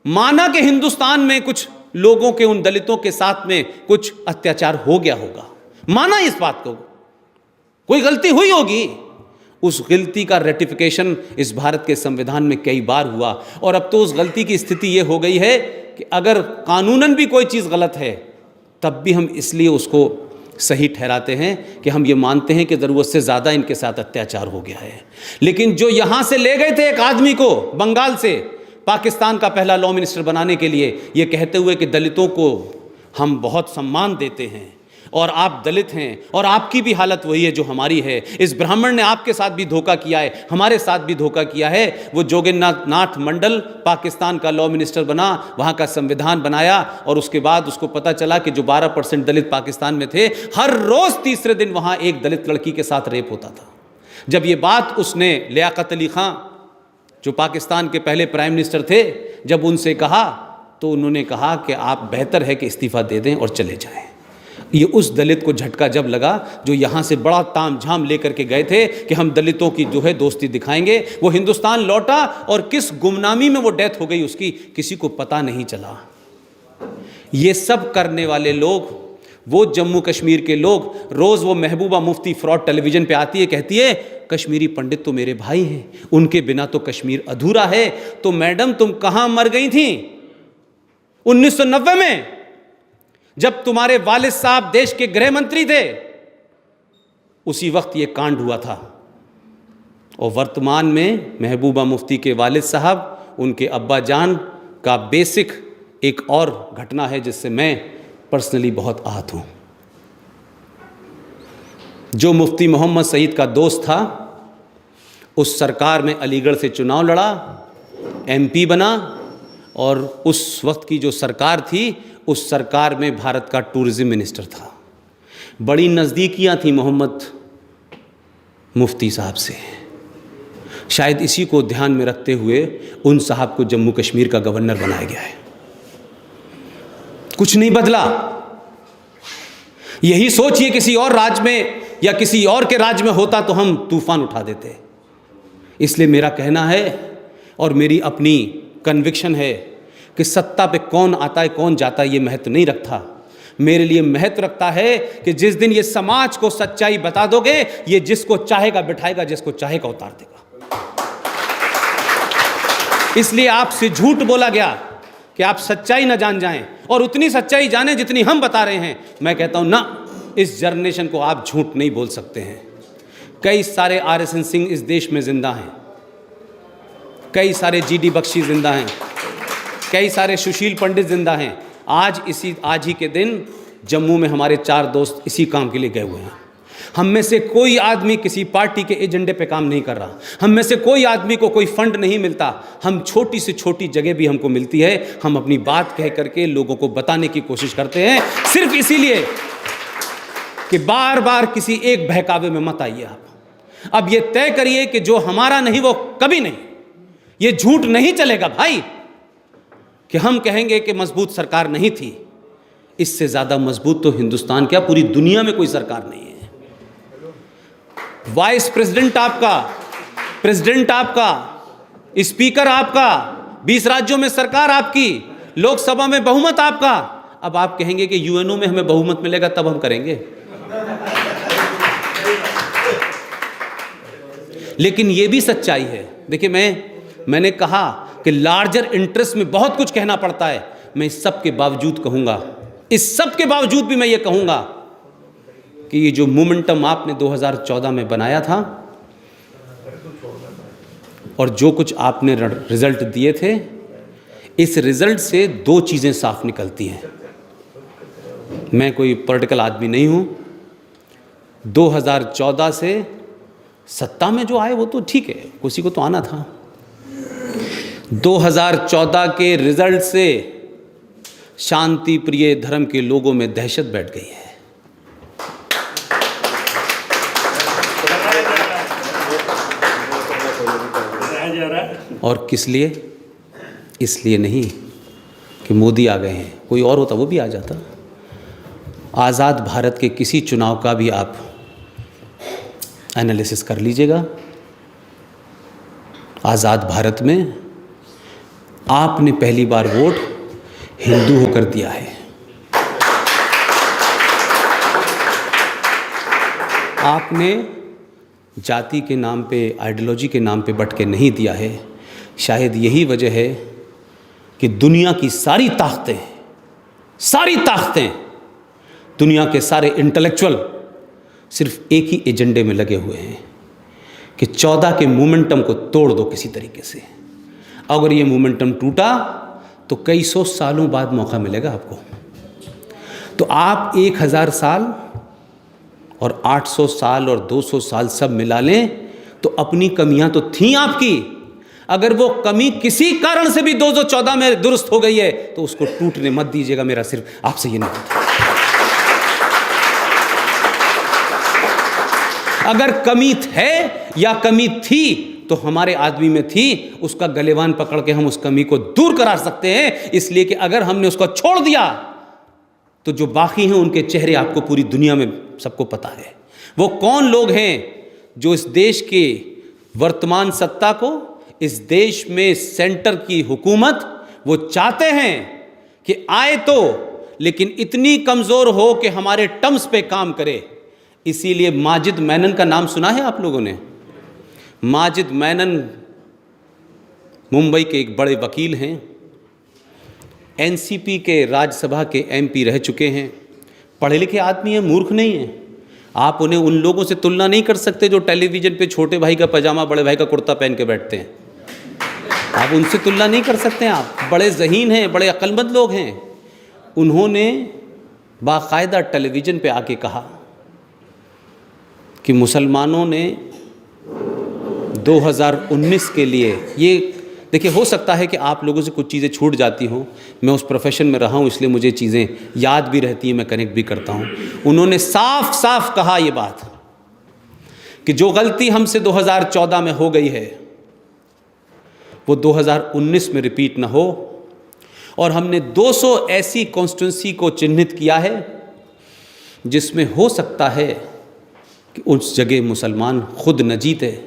माना कि हिंदुस्तान में कुछ लोगों के, उन दलितों के साथ में कुछ अत्याचार हो गया होगा, माना इस बात को, कोई गलती हुई होगी, उस गलती का रेटिफिकेशन इस भारत के संविधान में कई बार हुआ। और अब तो उस गलती की स्थिति ये हो गई है कि अगर कानूनन भी कोई चीज़ गलत है, तब भी हम इसलिए उसको सही ठहराते हैं कि हम ये मानते हैं कि ज़रूरत से ज़्यादा इनके साथ अत्याचार हो गया है। लेकिन जो यहाँ से ले गए थे एक आदमी को बंगाल से पाकिस्तान का पहला लॉ मिनिस्टर बनाने के लिए, ये कहते हुए कि दलितों को हम बहुत सम्मान देते हैं और आप दलित हैं और आपकी भी हालत वही है जो हमारी है। इस ब्राह्मण ने आपके साथ भी धोखा किया है, हमारे साथ भी धोखा किया है। वो जोगेंद्र नाथ मंडल पाकिस्तान का लॉ मिनिस्टर बना, वहाँ का संविधान बनाया और उसके बाद उसको पता चला कि जो 12% दलित पाकिस्तान में थे, हर रोज़ तीसरे दिन वहाँ एक दलित लड़की के साथ रेप होता था। जब ये बात उसने लियाकत अली खां जो पाकिस्तान के पहले प्राइम मिनिस्टर थे, जब उनसे कहा तो उन्होंने कहा कि आप बेहतर है कि इस्तीफ़ा दे दें और चले जाएं। ये उस दलित को झटका जब लगा जो यहाँ से बड़ा तामझाम लेकर के गए थे कि हम दलितों की जो है दोस्ती दिखाएंगे। वो हिंदुस्तान लौटा और किस गुमनामी में वो डेथ हो गई उसकी किसी को पता नहीं चला। ये सब करने वाले लोग, वो जम्मू कश्मीर के लोग, रोज़ वो महबूबा मुफ्ती फ्रॉड टेलीविज़न पे आती है, कहती है कश्मीरी पंडित तो मेरे भाई हैं, उनके बिना तो कश्मीर अधूरा है। तो मैडम तुम कहाँ मर गई थी 1990 में, जब तुम्हारे वालिद साहब देश के गृह मंत्री थे? उसी वक्त ये कांड हुआ था। और वर्तमान में महबूबा मुफ्ती के वालिद साहब, उनके अब्बा जान का बेसिक एक और घटना है जिससे मैं पर्सनली बहुत आहत हूँ। जो मुफ्ती मोहम्मद सईद का दोस्त था, उस सरकार में अलीगढ़ से चुनाव लड़ा, MP बना, और उस वक्त की जो सरकार थी, उस सरकार में भारत का टूरिज़्म मिनिस्टर था। बड़ी नज़दीकियाँ थी मोहम्मद मुफ्ती साहब से। शायद इसी को ध्यान में रखते हुए उन साहब को जम्मू कश्मीर का गवर्नर बनाया गया है। कुछ नहीं बदला। यही सोचिए किसी और राज्य में या किसी और के राज्य में होता तो हम तूफान उठा देते। इसलिए मेरा कहना है और मेरी अपनी कन्विक्शन है कि सत्ता पे कौन आता है कौन जाता है ये महत्व नहीं रखता। मेरे लिए महत्व रखता है कि जिस दिन ये समाज को सच्चाई बता दोगे, ये जिसको चाहेगा बिठाएगा, जिसको चाहेगा उतार देगा। इसलिए आपसे झूठ बोला गया कि आप सच्चाई ना जान जाएं, और उतनी सच्चाई जाने जितनी हम बता रहे हैं। मैं कहता हूं ना, इस जनरेशन को आप झूठ नहीं बोल सकते हैं। कई सारे RSN सिंह इस देश में जिंदा हैं, कई सारे GD बख्शी जिंदा हैं, कई सारे सुशील पंडित जिंदा हैं। आज ही के दिन जम्मू में हमारे 4 दोस्त इसी काम के लिए गए हुए हैं। हम में से कोई आदमी किसी पार्टी के एजेंडे पे काम नहीं कर रहा। हम में से कोई आदमी को कोई फंड नहीं मिलता। हम छोटी से छोटी जगह भी हमको मिलती है, हम अपनी बात कह करके लोगों को बताने की कोशिश करते हैं, सिर्फ इसीलिए कि बार बार किसी एक बहकावे में मत आइए आप। अब ये तय करिए कि जो हमारा नहीं वो कभी नहीं। ये झूठ नहीं चलेगा भाई कि हम कहेंगे कि मजबूत सरकार नहीं थी। इससे ज़्यादा मजबूत तो हिंदुस्तान क्या पूरी दुनिया में कोई सरकार नहीं है। वाइस प्रेसिडेंट आपका, प्रेसिडेंट आपका, स्पीकर आपका, 20 राज्यों में सरकार आपकी, लोकसभा में बहुमत आपका। अब आप कहेंगे कि UNO में हमें बहुमत मिलेगा तब हम करेंगे। लेकिन यह भी सच्चाई है। देखिए, मैंने कहा कि लार्जर इंटरेस्ट में बहुत कुछ कहना पड़ता है। मैं इस सब के बावजूद कहूँगा, इस सब के बावजूद भी मैं ये कहूँगा कि ये जो मोमेंटम आपने 2014 में बनाया था और जो कुछ आपने रिजल्ट दिए थे, इस रिजल्ट से 2 चीज़ें साफ निकलती हैं। मैं कोई पॉलिटिकल आदमी नहीं हूँ। 2014 से सत्ता में जो आए वो तो ठीक है, किसी को तो आना था। 2014 के रिजल्ट से शांति प्रिय धर्म के लोगों में दहशत बैठ गई है। और किस लिए? इसलिए नहीं कि मोदी आ गए हैं, कोई और होता वो भी आ जाता। आज़ाद भारत के किसी चुनाव का भी आप एनालिसिस कर लीजिएगा। आज़ाद भारत में आपने पहली बार वोट हिंदू होकर दिया है। आपने जाति के नाम पे, आइडियोलॉजी के नाम पे बट के नहीं दिया है। शायद यही वजह है कि दुनिया की सारी ताकतें, दुनिया के सारे इंटेलेक्चुअल सिर्फ एक ही एजेंडे में लगे हुए हैं कि 14 के मोमेंटम को तोड़ दो किसी तरीके से। अगर ये मोमेंटम टूटा तो कई सौ सालों बाद मौका मिलेगा आपको। तो तो आप 1000 साल और 800 साल और 200 साल सब मिला लें तो अपनी कमियां तो थी आपकी। अगर वो कमी किसी कारण से भी 2014 में दुरुस्त हो गई है तो उसको टूटने मत दीजिएगा। मेरा सिर्फ आपसे ये नहीं। अगर कमी है या कमी थी तो हमारे आदमी में थी, उसका गलेवान पकड़ के हम उस कमी को दूर करा सकते हैं। इसलिए कि अगर हमने उसको छोड़ दिया तो जो बाकी हैं उनके चेहरे आपको पूरी दुनिया में सबको पता है। वो कौन लोग हैं जो इस देश के वर्तमान सत्ता को, इस देश में सेंटर की हुकूमत वो चाहते हैं कि आए तो, लेकिन इतनी कमज़ोर हो कि हमारे टर्म्स पे काम करे। इसीलिए माजिद मेनन का नाम सुना है आप लोगों ने? माजिद मेनन मुंबई के एक बड़े वकील हैं, एनसीपी के राज्यसभा के एमपी रह चुके हैं, पढ़े लिखे आदमी हैं, मूर्ख नहीं हैं। आप उन्हें उन लोगों से तुलना नहीं कर सकते जो टेलीविज़न पे छोटे भाई का पजामा बड़े भाई का कुर्ता पहन के बैठते हैं। आप उनसे तुलना नहीं कर सकते। आप बड़े ज़हीन हैं, बड़े अक्लमंद लोग हैं। उन्होंने बाकायदा टेलीविज़न पे आके कहा कि मुसलमानों ने 2019 के लिए, ये देखिए हो सकता है कि आप लोगों से कुछ चीज़ें छूट जाती हों, मैं उस प्रोफेशन में रहा हूँ इसलिए मुझे चीज़ें याद भी रहती हैं, मैं कनेक्ट भी करता हूँ। उन्होंने साफ साफ कहा ये बात कि जो गलती हमसे 2014 में हो गई है वो 2019 में रिपीट ना हो। और हमने 200 ऐसी कॉन्स्टिट्यूंसी को चिन्हित किया है जिसमें हो सकता है कि उस जगह मुसलमान खुद न जीते,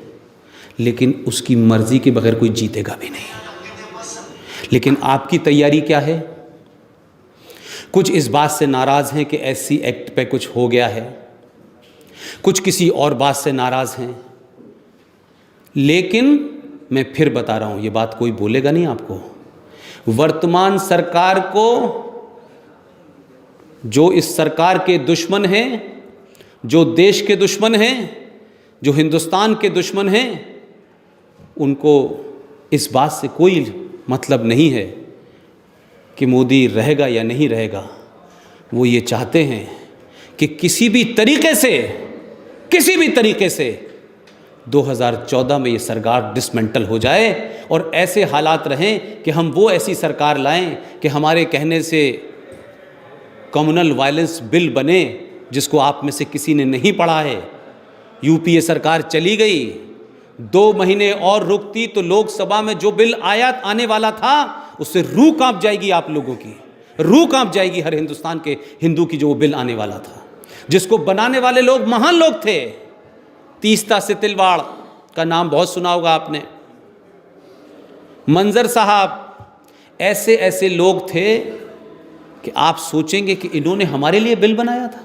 लेकिन उसकी मर्जी के बगैर कोई जीतेगा भी नहीं। लेकिन आपकी तैयारी क्या है? कुछ इस बात से नाराज़ हैं कि एससी एक्ट पे कुछ हो गया है, कुछ किसी और बात से नाराज़ हैं। लेकिन मैं फिर बता रहा हूँ, ये बात कोई बोलेगा नहीं आपको। वर्तमान सरकार को जो इस सरकार के दुश्मन हैं, जो देश के दुश्मन हैं, जो हिंदुस्तान के दुश्मन हैं, उनको इस बात से कोई मतलब नहीं है कि मोदी रहेगा या नहीं रहेगा। वो ये चाहते हैं कि किसी भी तरीके से 2014 में ये सरकार डिसमेंटल हो जाए और ऐसे हालात रहें कि हम वो ऐसी सरकार लाएं कि हमारे कहने से कम्युनल वायलेंस बिल बने, जिसको आप में से किसी ने नहीं पढ़ा है। यूपीए सरकार चली गई, 2 महीने और रुकती तो लोकसभा में जो बिल आने वाला था उससे रूह कांप जाएगी। आप लोगों की रूह कांप जाएगी। हर हिंदुस्तान के हिंदू की जो बिल आने वाला था, जिसको बनाने वाले लोग महान लोग थे। तीस्ता सितिलवाड़ का नाम बहुत सुना होगा आपने, मंजर साहब, ऐसे ऐसे लोग थे कि आप सोचेंगे कि इन्होंने हमारे लिए बिल बनाया था।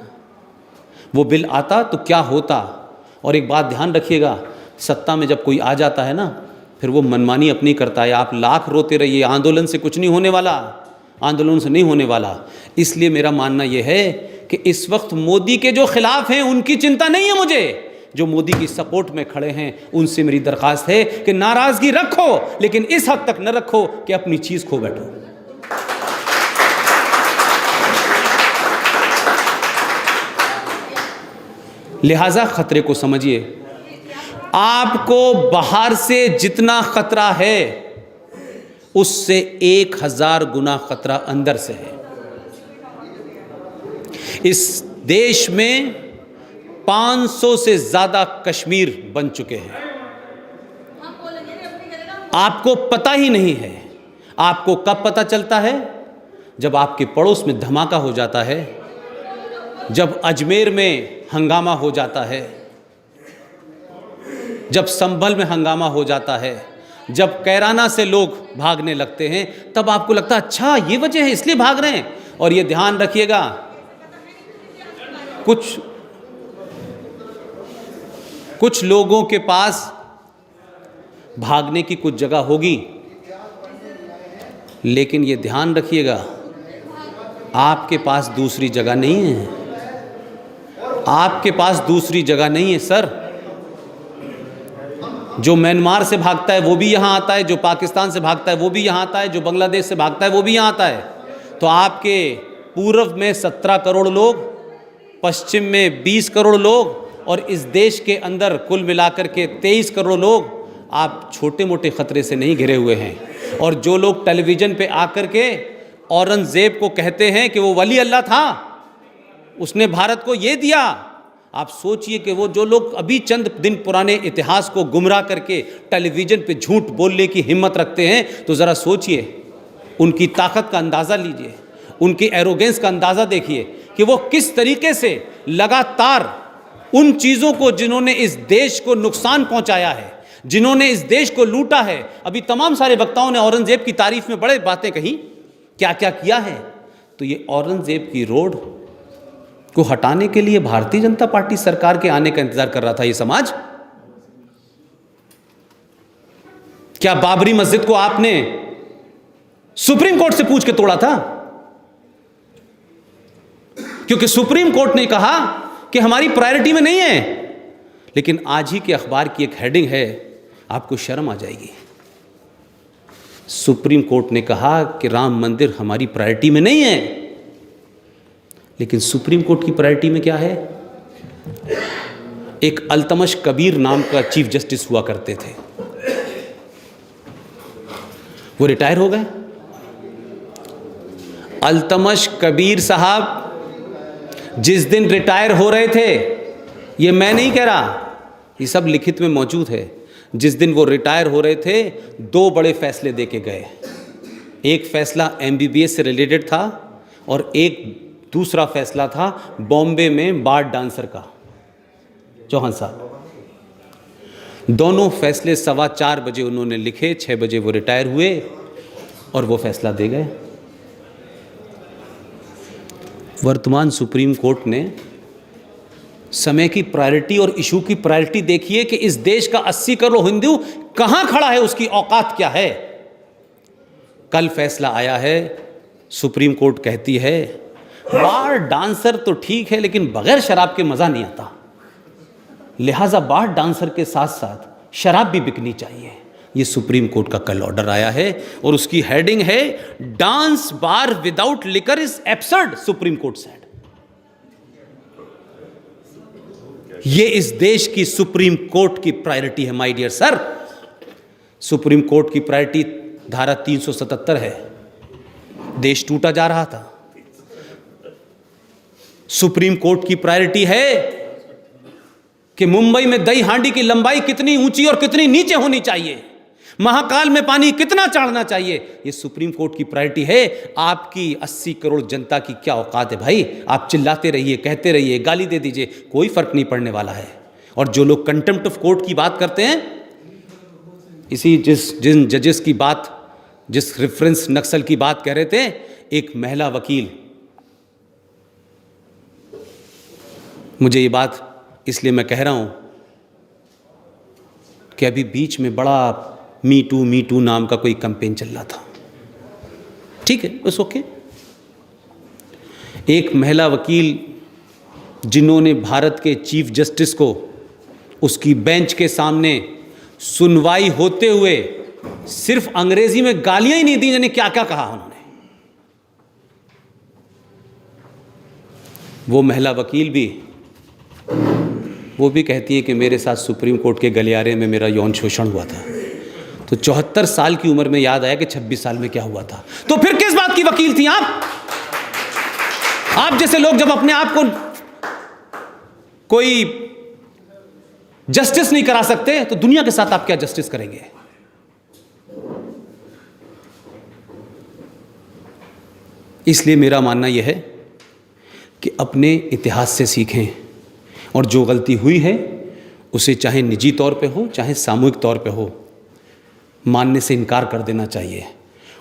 वो बिल आता तो क्या होता। और एक बात ध्यान रखिएगा, सत्ता में जब कोई आ जाता है ना, फिर वो मनमानी अपनी करता है। आप लाख रोते रहिए, आंदोलन से कुछ नहीं होने वाला, आंदोलन से नहीं होने वाला। इसलिए मेरा मानना यह है कि इस वक्त मोदी के जो खिलाफ हैं उनकी चिंता नहीं है मुझे। जो मोदी की सपोर्ट में खड़े हैं उनसे मेरी दरख्वास्त है कि नाराज़गी रखो, लेकिन इस हद तक न रखो कि अपनी चीज़ खो बैठो। लिहाजा खतरे को समझिए। आपको बाहर से जितना खतरा है उससे 1000 गुना खतरा अंदर से है। इस देश में 500 से ज़्यादा कश्मीर बन चुके हैं। आपको पता ही नहीं है। आपको कब पता चलता है? जब आपके पड़ोस में धमाका हो जाता है, जब अजमेर में हंगामा हो जाता है, जब संभल में हंगामा हो जाता है, जब कैराना से लोग भागने लगते हैं, तब आपको लगता है अच्छा ये वजह है इसलिए भाग रहे हैं। और ये ध्यान रखिएगा, कुछ लोगों के पास भागने की कुछ जगह होगी, लेकिन ये ध्यान रखिएगा आपके पास दूसरी जगह नहीं है। आपके पास दूसरी जगह नहीं है सर। जो म्यांमार से भागता है वो भी यहाँ आता है, जो पाकिस्तान से भागता है वो भी यहाँ आता है, जो बांग्लादेश से भागता है वो भी यहाँ आता है। तो आपके पूर्व में 17 करोड़ लोग, पश्चिम में 20 करोड़ लोग और इस देश के अंदर कुल मिलाकर के 23 करोड़ लोग। आप छोटे मोटे ख़तरे से नहीं घिरे हुए हैं। और जो लोग टेलीविज़न पे आकर के औरंगज़ेब को कहते हैं कि वो वली अल्लाह था, उसने भारत को ये दिया, आप सोचिए कि वो जो लोग अभी चंद दिन पुराने इतिहास को गुमराह करके टेलीविज़न पे झूठ बोलने की हिम्मत रखते हैं, तो ज़रा सोचिए, उनकी ताकत का अंदाज़ा लीजिए, उनकी एरोगेंस का अंदाज़ा देखिए कि वो किस तरीके से लगातार उन चीज़ों को जिन्होंने इस देश को नुकसान पहुंचाया है, जिन्होंने इस देश को लूटा है। अभी तमाम सारे वक्ताओं ने औरंगज़ेब की तारीफ में बड़े बातें कही, क्या क्या किया है। तो ये औरंगज़ेब की रोड को हटाने के लिए भारतीय जनता पार्टी सरकार के आने का इंतजार कर रहा था ये समाज। क्या बाबरी मस्जिद को आपने सुप्रीम कोर्ट से पूछ के तोड़ा था? क्योंकि सुप्रीम कोर्ट ने कहा कि हमारी प्रायोरिटी में नहीं है। लेकिन आज ही के अखबार की एक हेडिंग है, आपको शर्म आ जाएगी। सुप्रीम कोर्ट ने कहा कि राम मंदिर हमारी प्रायोरिटी में नहीं है। लेकिन सुप्रीम कोर्ट की प्रायोरिटी में क्या है? एक अल्तमश कबीर नाम का चीफ जस्टिस हुआ करते थे, वो रिटायर हो गए। अल्तमश कबीर साहब जिस दिन रिटायर हो रहे थे, ये मैं नहीं कह रहा, ये सब लिखित में मौजूद है, जिस दिन वो रिटायर हो रहे थे 2 बड़े फैसले दे के गए। एक फैसला MBBS से रिलेटेड था और एक दूसरा फैसला था बॉम्बे में बार डांसर का, चौहान साहब। दोनों फैसले 4:15 बजे उन्होंने लिखे, 6 बजे वो रिटायर हुए और वो फैसला दे गए। वर्तमान सुप्रीम कोर्ट ने समय की प्रायोरिटी और इशू की प्रायोरिटी देखिए कि इस देश का 80 करोड़ हिंदू कहां खड़ा है, उसकी औकात क्या है। कल फैसला आया है, सुप्रीम कोर्ट कहती है बार डांसर तो ठीक है लेकिन बगैर शराब के मजा नहीं आता, लिहाजा बार डांसर के साथ साथ शराब भी बिकनी चाहिए। ये सुप्रीम कोर्ट का कल ऑर्डर आया है और उसकी हेडिंग है dance bar without liquor is absurd, supreme court said. ये इस देश की सुप्रीम कोर्ट की प्रायोरिटी है my dear sir. Supreme court की प्रायोरिटी धारा 377 है, देश टूटा जा रहा था। सुप्रीम कोर्ट की प्रायोरिटी है कि मुंबई में दही हांडी की लंबाई कितनी ऊंची और कितनी नीचे होनी चाहिए, महाकाल में पानी कितना चढ़ना चाहिए, ये सुप्रीम कोर्ट की प्रायोरिटी है। आपकी 80 करोड़ जनता की क्या औकात है भाई? आप चिल्लाते रहिए, कहते रहिए, गाली दे दीजिए, कोई फर्क नहीं पड़ने वाला है। और जो लोग कंटेम्प्ट ऑफ कोर्ट की बात करते हैं, इसी जिन जजेस की बात, जिस रेफरेंस नक्सल की बात कह रहे थे, एक महिला वकील, मुझे ये बात इसलिए मैं कह रहा हूं कि अभी बीच में बड़ा मी टू नाम का कोई कैंपेन चल रहा था, ठीक है, बस ओके। एक महिला वकील जिन्होंने भारत के चीफ जस्टिस को उसकी बेंच के सामने सुनवाई होते हुए सिर्फ अंग्रेजी में गालियां ही नहीं दी, यानी क्या क्या कहा उन्होंने। वो महिला वकील भी कहती है कि मेरे साथ सुप्रीम कोर्ट के गलियारे में मेरा यौन शोषण हुआ था। तो 74 साल की उम्र में याद आया कि 26 साल में क्या हुआ था। तो फिर किस बात की वकील थी आप? आप जैसे लोग जब अपने आप को कोई जस्टिस नहीं करा सकते तो दुनिया के साथ आप क्या जस्टिस करेंगे? इसलिए मेरा मानना यह है कि अपने इतिहास से सीखें और जो गलती हुई है उसे चाहे निजी तौर पे हो चाहे सामूहिक तौर पे हो, मानने से इनकार कर देना चाहिए।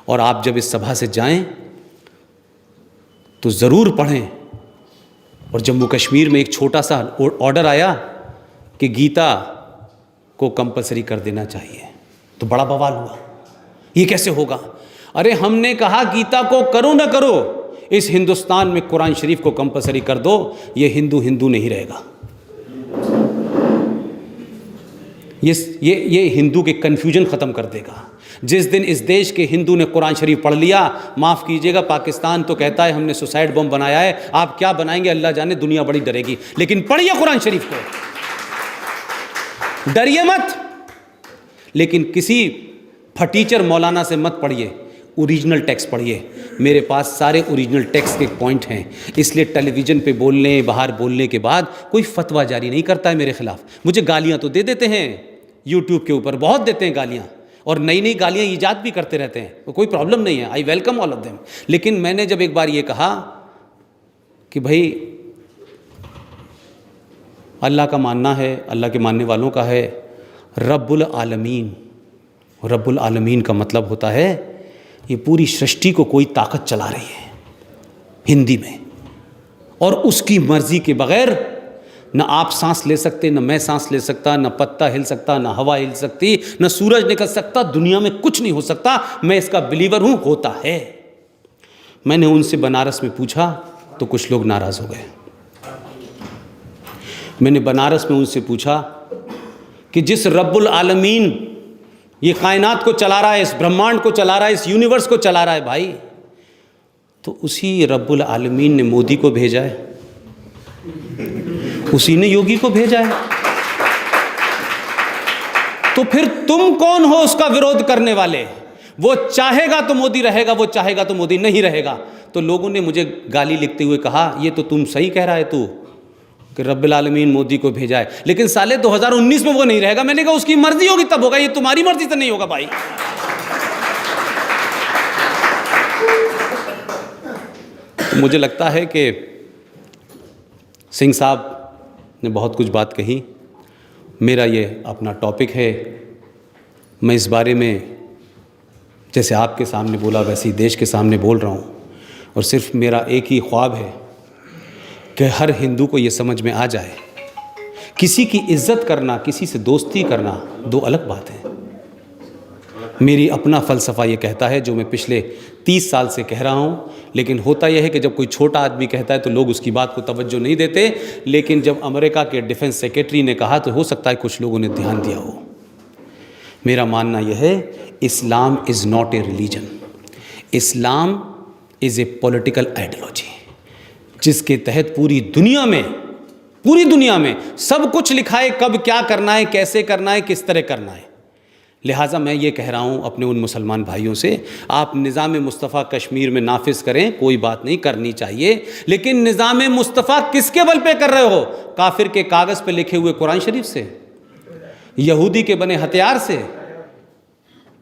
और आप जब इस सभा से जाएं तो ज़रूर पढ़ें। और जम्मू कश्मीर में एक छोटा सा ऑर्डर आया कि गीता को कंपलसरी कर देना चाहिए, तो बड़ा बवाल हुआ, ये कैसे होगा? अरे हमने कहा गीता को करो ना करो, इस हिंदुस्तान में कुरान शरीफ को कंपलसरी कर दो, ये हिंदू हिंदू नहीं रहेगा। ये हिंदू के कन्फ्यूजन ख़त्म कर देगा। जिस दिन इस देश के हिंदू ने कुरान शरीफ पढ़ लिया, माफ़ कीजिएगा, पाकिस्तान तो कहता है हमने सुसाइड बम बनाया है, आप क्या बनाएंगे अल्लाह जाने, दुनिया बड़ी डरेगी। लेकिन पढ़िए कुरान शरीफ को, डरिए मत। लेकिन किसी फटीचर मौलाना से मत पढ़िए, ओरिजिनल टेक्स्ट पढ़िए। मेरे पास सारे ओरिजिनल टेक्स्ट के पॉइंट हैं, इसलिए टेलीविज़न पे बोलने, बाहर बोलने के बाद कोई फतवा जारी नहीं करता है मेरे खिलाफ। मुझे गालियाँ तो दे देते हैं, यूट्यूब के ऊपर बहुत देते हैं गालियाँ, और नई नई गालियाँ ईजाद भी करते रहते हैं, तो कोई प्रॉब्लम नहीं है, I welcome all of them. लेकिन मैंने जब एक बार ये कहा कि भाई अल्लाह का मानना है, अल्लाह के मानने वालों का है, रब्बुल आलमीन, रब्बुल आलमीन का मतलब होता है ये पूरी सृष्टि को कोई ताकत चला रही है हिंदी में, और उसकी मर्जी के बगैर न आप सांस ले सकते, न मैं सांस ले सकता, न पत्ता हिल सकता, न हवा हिल सकती, न सूरज निकल सकता, दुनिया में कुछ नहीं हो सकता। मैं इसका बिलीवर हूं, होता है। मैंने उनसे बनारस में पूछा तो कुछ लोग नाराज हो गए। मैंने बनारस में उनसे पूछा कि जिस रब्बुल आलमीन ये कायनात को चला रहा है, इस ब्रह्मांड को चला रहा है, इस यूनिवर्स को चला रहा है भाई, तो उसी रब्बुल आलमीन ने मोदी को भेजा है, उसी ने योगी को भेजा है, तो फिर तुम कौन हो उसका विरोध करने वाले? वो चाहेगा तो मोदी रहेगा, वो चाहेगा तो मोदी नहीं रहेगा। तो लोगों ने मुझे गाली लिखते हुए कहा, ये तो तुम सही कह रहा है तू कि रब्बुल आलमीन मोदी को भेजा है, लेकिन साले 2019 में वो नहीं रहेगा। मैंने कहा उसकी मर्जी होगी तब होगा, ये तुम्हारी मर्जी से नहीं होगा भाई। तो मुझे लगता है कि सिंह साहब ने बहुत कुछ बात कही। मेरा ये अपना टॉपिक है, मैं इस बारे में जैसे आपके सामने बोला वैसे ही देश के सामने बोल रहा हूँ, और सिर्फ मेरा एक ही ख्वाब है कि हर हिंदू को ये समझ में आ जाए, किसी की इज्जत करना, किसी से दोस्ती करना दो अलग बात है। मेरी अपना फ़लसफ़ा ये कहता है, जो मैं पिछले 30 साल से कह रहा हूँ, लेकिन होता यह है कि जब कोई छोटा आदमी कहता है तो लोग उसकी बात को तवज्जो नहीं देते, लेकिन जब अमेरिका के डिफेंस सेक्रेटरी ने कहा तो हो सकता है कुछ लोगों ने ध्यान दिया हो। मेरा मानना यह है, Islam is not a religion, Islam is a political ideology, जिसके तहत पूरी दुनिया में सब कुछ लिखा है, कब क्या करना है, कैसे करना है, किस तरह करना है। लिहाजा मैं ये कह रहा हूँ अपने उन मुसलमान भाइयों से, आप निज़ाम मुस्तफ़ा कश्मीर में नाफिज करें, कोई बात नहीं, करनी चाहिए, लेकिन निज़ाम मुस्तफ़ा किसके बल पे कर रहे हो? काफिर के कागज़ पे लिखे हुए कुरान शरीफ से, यहूदी के बने हथियार से,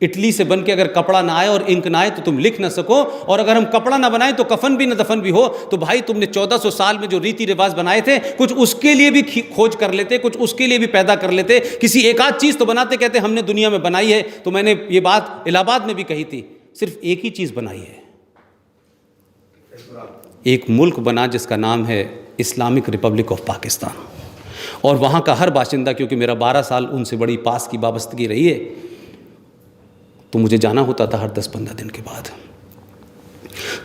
इटली से बन के अगर कपड़ा ना आए और इंक ना आए तो तुम लिख ना सको, और अगर हम कपड़ा ना बनाए तो कफन भी ना दफन भी हो, तो भाई तुमने 1400 साल में जो रीति रिवाज बनाए थे, कुछ उसके लिए भी खोज कर लेते, कुछ उसके लिए भी पैदा कर लेते, किसी एक आध चीज़ तो बनाते। कहते हमने दुनिया में बनाई है, तो मैंने ये बात इलाहाबाद में भी कही थी, सिर्फ एक ही चीज़ बनाई है, एक मुल्क बना जिसका नाम है इस्लामिक रिपब्लिक ऑफ पाकिस्तान, और वहाँ का हर बाशिंदा, क्योंकि मेरा 12 साल उनसे बड़ी पास की वाबस्तगी रही है, तो मुझे जाना होता था हर 10-15 दिन के बाद।